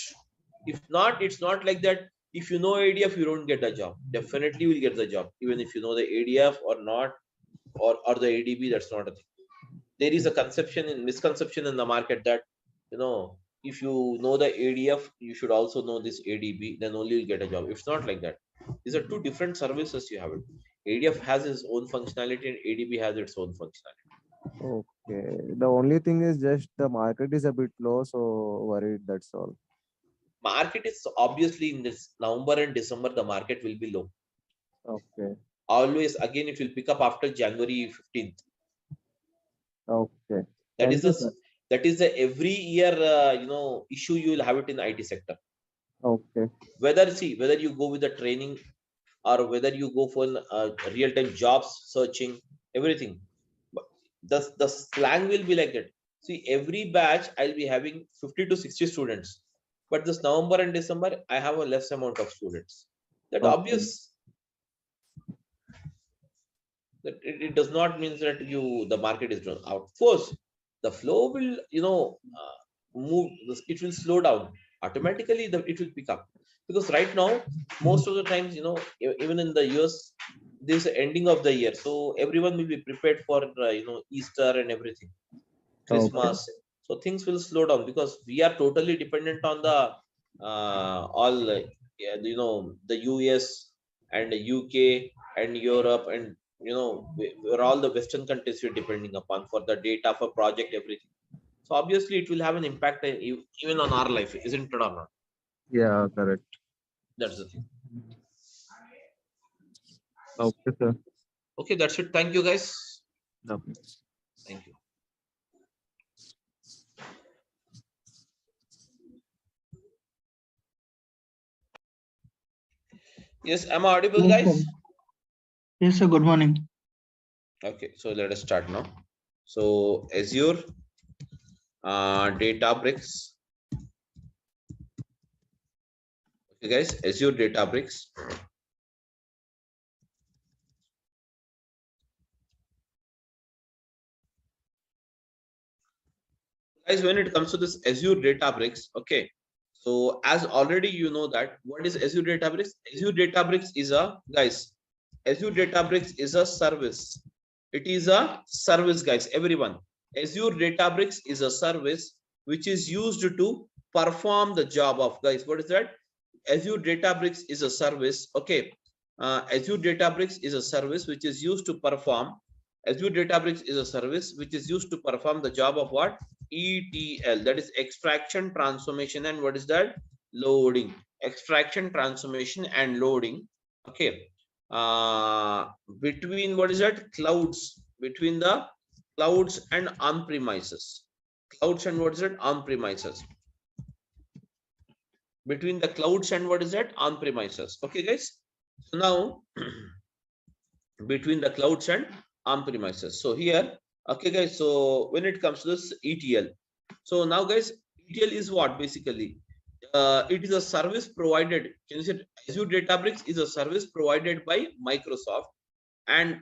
If not, it's not like that. If you know ADF, you don't get a job. Definitely you will get the job, even if you know the ADF or not, or the ADB. That's not a thing. There is a misconception in the market that if you know the ADF, you should also know this ADB, then only you'll get a job. It's not like that. These are two different services you have it. ADF has its own functionality and ADB has its own functionality. Okay. The only thing is just the market is a bit low, so worried, that's all. Market is obviously in this November and December, the market will be low. Okay. Always, again, it will pick up after January 15th. Okay. That is the every year issue you will have it in IT sector. Okay. Whether you go with the training or whether you go for real-time jobs searching, everything, the slang will be like that. See, every batch I'll be having 50 to 60 students, but this November and December I have a less amount of students. That obvious. That it does not mean that the market is out. Of course, the flow will move. It will slow down automatically. It will pick up, because right now most of the times, even in the US, this ending of the year, so everyone will be prepared for Easter and everything, Christmas. So things will slow down because we are totally dependent on the all the US and the UK and Europe, and we're all the Western countries we're depending upon for the data, for project, everything. So obviously it will have an impact even on our life, isn't it or not? Yeah, correct. That's the thing. Okay, sir. Okay, that's it. Thank you, guys. Okay. Thank you. Yes, am I audible, Yes, guys? sir. Yes, sir. Good morning. Okay, so let us start now. So Azure Databricks. Okay, guys, Azure Databricks. Guys, when it comes to this Azure Databricks, okay. So as already you know that what is Azure Databricks? Azure Databricks is Azure Databricks is a service. It is a service, guys. Everyone, Azure Databricks is a service which is used to perform the job of, guys. What is that? Azure Databricks is a service. Okay, Azure Databricks is a service which is used to perform. Azure Databricks is a service which is used to perform the job of what? ETL, that is extraction, transformation, and what is that? Loading. Extraction, transformation, and loading. Okay. Between what is that? Clouds. Between the clouds and on-premises. Clouds and what is it? On-premises. Between the clouds and what is that? On-premises. Okay, guys. So now between the clouds and on-premises. So here, okay, guys. So when it comes to this ETL, so now, guys, ETL is what basically? It is a service provided. Can you say Azure Databricks is a service provided by Microsoft, and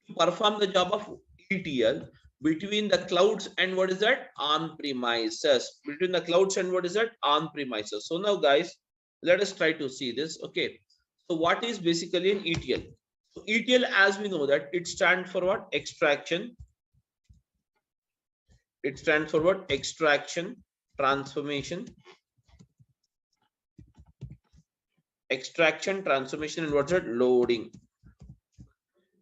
to perform the job of ETL between the clouds and what is that? On-premises. Between the clouds and what is that? On-premises. So now, guys, let us try to see this. Okay. So what is basically an ETL? So ETL, as we know that it stands for what? Extraction. It stands for what? Extraction, transformation. Extraction, transformation, and what's that? Loading.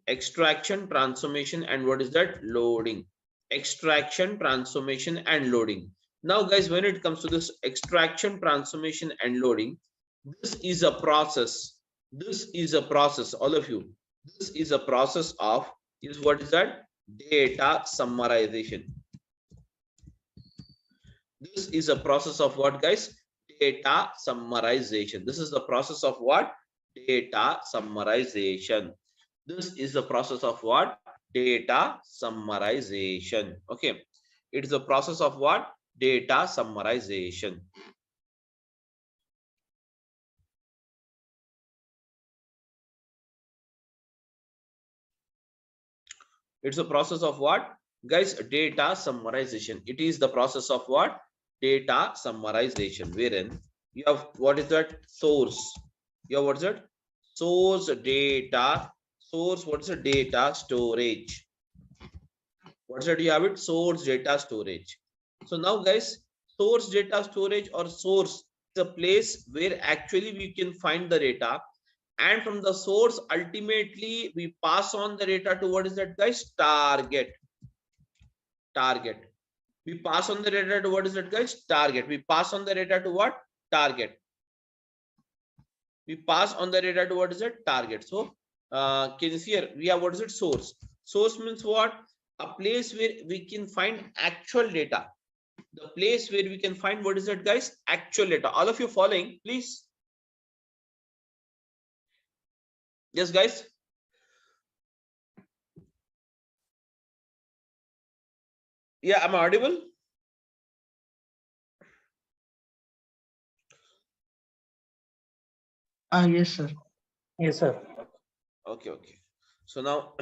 Extraction, transformation, and what is that? Loading. Extraction, transformation, and loading. Now, guys, when it comes to this extraction, transformation, and loading, this is a process. This is a process, all of you. This is a process of, is what is that? Data summarization. This is a process of what, guys? Data summarization. This is the process of what? Data summarization. This is the process of what? Data summarization. Okay. It is a process of what? Data summarization. It's a process of what? Guys, data summarization. It is the process of what? Data summarization, wherein you have, what is that? Source. You have, what is that? Source data. Source, what's the data storage? What's that? You have it? Source data storage. So now, guys, source data storage or source is a place where actually we can find the data, and from the source ultimately we pass on the data to what is that, guys? Target. We pass on the data to what is that, guys? Target. We pass on the data to what? Target. We pass on the data to what is it? Target. So can you see here? We have, what is it? Source. Source means what? A place where we can find actual data. The place where we can find, what is it, guys? Actual data. All of you following, please? Yes, guys. Yeah, am I audible? Yes, sir. Yes, sir. Okay. So now,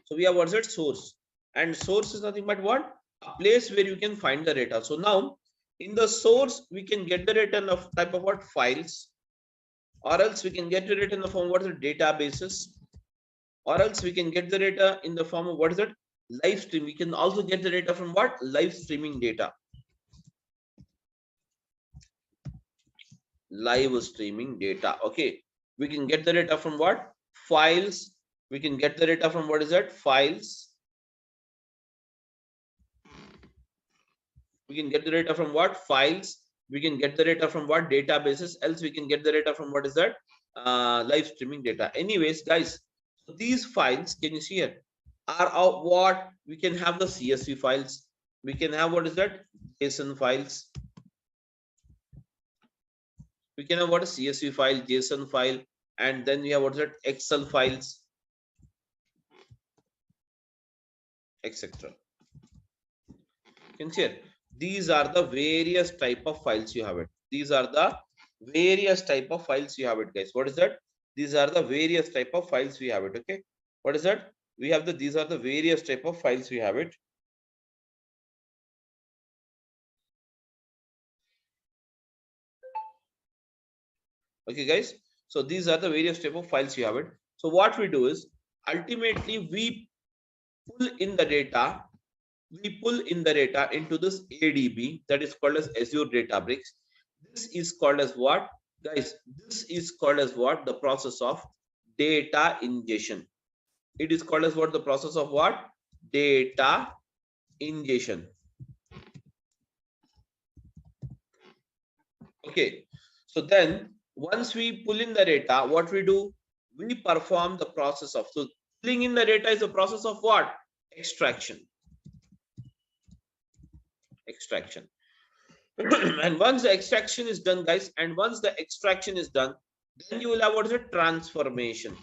so we have what's that source, and source is nothing but what? A place where you can find the data. So now in the source, we can get the data in the type of what? Files, or else we can get the data in the form of what is the databases, or else we can get the data in the form of what is it? Live stream. We can also get the data from what? Live streaming data. Live streaming data. Okay, we can get the data from what? Files. We can get the data from what is that? Files. We can get the data from what? Files. We can get the data from what? Databases. Else we can get the data from what is that? Live streaming data. Anyways, guys, so these files, can you see here, are of what? We can have the CSV files. We can have what is that? JSON files. We can have what? A CSV file, JSON file, and then we have what is that? Excel files, etc. Can see here. These are the various type of files you have it. These are the various type of files you have it, guys. What is that? These are the various type of files we have it. Okay. What is that? We have the, these are the various type of files we have it. Okay, guys. So these are the various type of files you have it. So what we do is ultimately we pull in the data. We pull in the data into this ADB, that is called as Azure Databricks. This is called as what, guys? This is called as what? The process of data ingestion. It is called as what? The process of what? Data ingestion. Okay. So then once we pull in the data, what we do? We perform the process of, so pulling in the data is the process of what? Extraction. Extraction. And once the extraction is done, guys, and once the extraction is done, then you will have what is a transformation.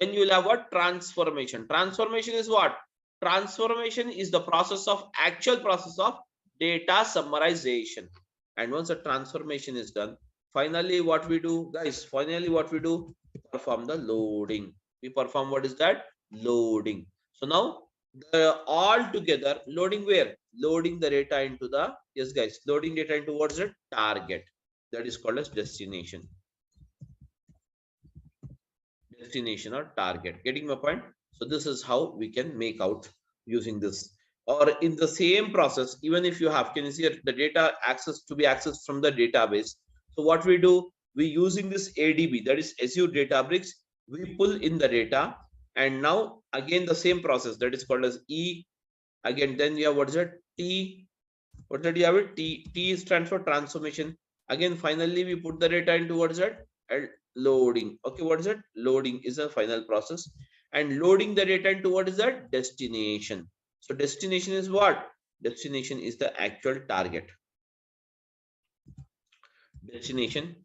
Then you will have what? Transformation. Transformation is what? Transformation is the process of, actual process of data summarization. And once the transformation is done, finally what we do, guys, finally what we do, we perform the loading. We perform what is that? Loading. So now the all together, loading where? Loading the data into the, yes guys, loading data into what is it? Target. That is called as destination. Destination or target. Getting my point? So this is how we can make out using this. Or in the same process, even if you have, can you see the data access to be accessed from the database? So what we do, we using this ADB, that is Azure Databricks, we pull in the data, and now again the same process, that is called as E. Again, then you have what is it? T. What did you have it? T. T stands for transformation. Again, finally we put the data into what is it? Loading. Okay, what is it? Loading is a final process, and loading the data into what is that? Destination. So destination is what? Destination is the actual target. Destination,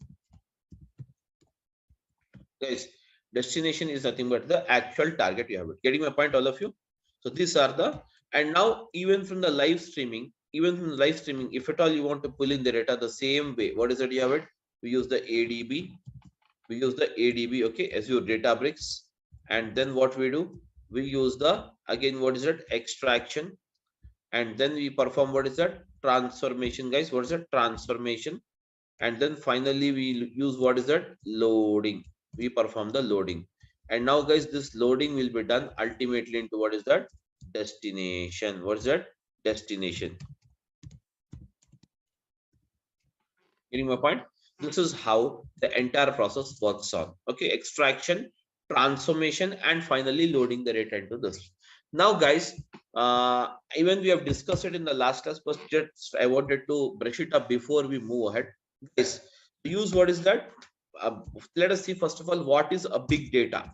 guys, destination is nothing but the actual target you have it. Getting my point, all of you? So these are the, and now even from the live streaming, if at all you want to pull in the data the same way, what is it you have it? We use the ADB. We use the ADB, okay, Azure Databricks. And then what we do? We use the, again, what is it? Extraction. And then we perform what is that? Transformation, guys. What is that? Transformation. And then finally we use what is that? Loading. We perform the loading. And now, guys, this loading will be done ultimately into what is that? Destination. What is that? Destination. Getting my point? This is how the entire process works on. Okay, extraction, transformation, and finally loading the data into this. Now, guys, even we have discussed it in the last class, but just I wanted to brush it up before we move ahead. Guys, use what is that? Let us see first of all what is a big data.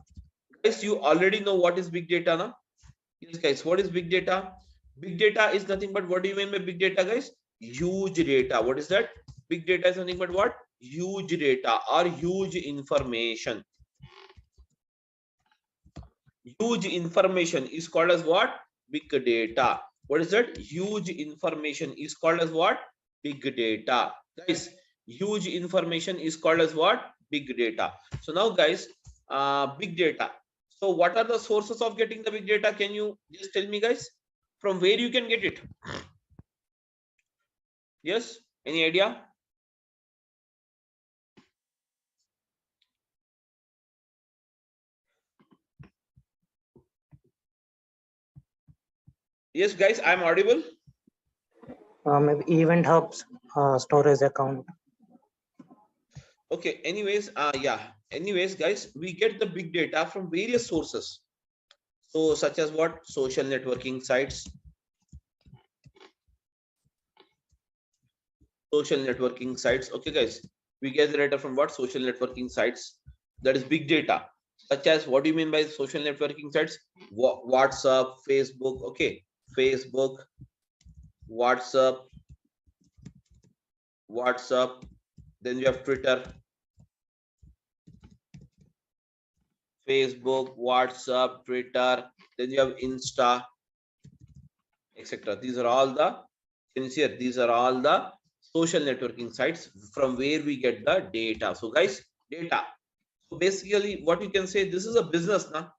Guys, you already know what is big data now. Yes, guys, what is big data? Big data is nothing but, what do you mean by big data, guys? Huge data. What is that? Big data is nothing but what? Huge data or huge information. Huge information is called as what? Big data. What is that? Huge information is called as what? Big data. Guys, huge information is called as what? big data. So now guys, big data. So what are the sources of getting the big data? Can you just tell me guys, from where you can get it? Yes, any idea? Yes guys, I'm audible. Maybe event hubs, storage account. Okay, anyways, anyways guys, we get the big data from various sources. So such as what? Social networking sites. Social networking sites. Okay guys, we get the data from what? Social networking sites. That is big data. Such as, what do you mean by social networking sites? WhatsApp, Facebook. Okay, Facebook, WhatsApp, then you have Twitter, Facebook, WhatsApp, Twitter, then you have Insta, etc. These are all the, can you see here? These are all the social networking sites from where we get the data. So guys, data. So basically what you can say, this is a business now.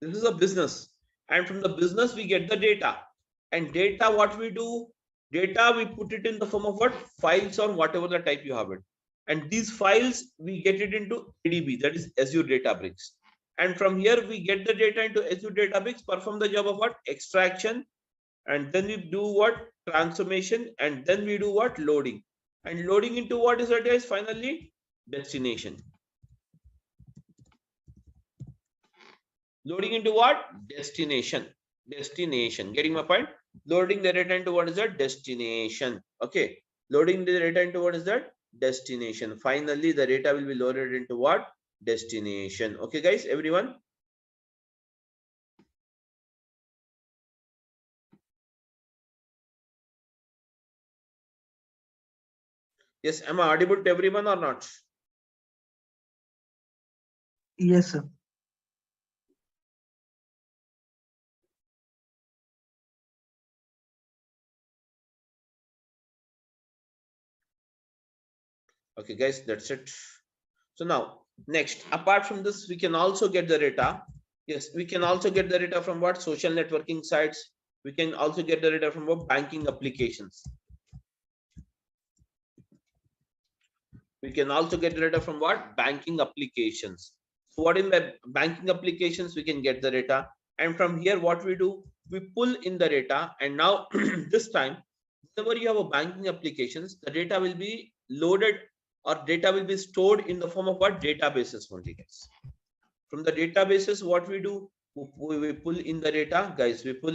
This is a business, and from the business we get the data. And data, what we do? Data, we put it in the form of what? Files or whatever the type you have it. And these files, we get it into ADB, that is Azure Databricks. And from here, we get the data into Azure Databricks, perform the job of what? Extraction. And then we do what? Transformation. And then we do what? Loading. And loading into what is that is finally destination. Loading into what? Destination. Destination. Getting my point? Loading the data into what is that? Destination. Okay. Loading the data into what is that? Destination. Finally, the data will be loaded into what? Destination. Okay, guys, everyone. Yes, am I audible to everyone or not? Yes, sir. Okay, guys, that's it. So now, next, apart from this, we can also get the data. Yes, we can also get the data from what? Social networking sites. We can also get the data from what? Banking applications. We can also get the data from what? Banking applications. So what in the banking applications, we can get the data. And from here, what we do? We pull in the data. And now this time, whenever you have a banking applications, the data will be loaded, or data will be stored in the form of what? Databases only, guys. From the databases, what we do? We pull in the data, guys. We pull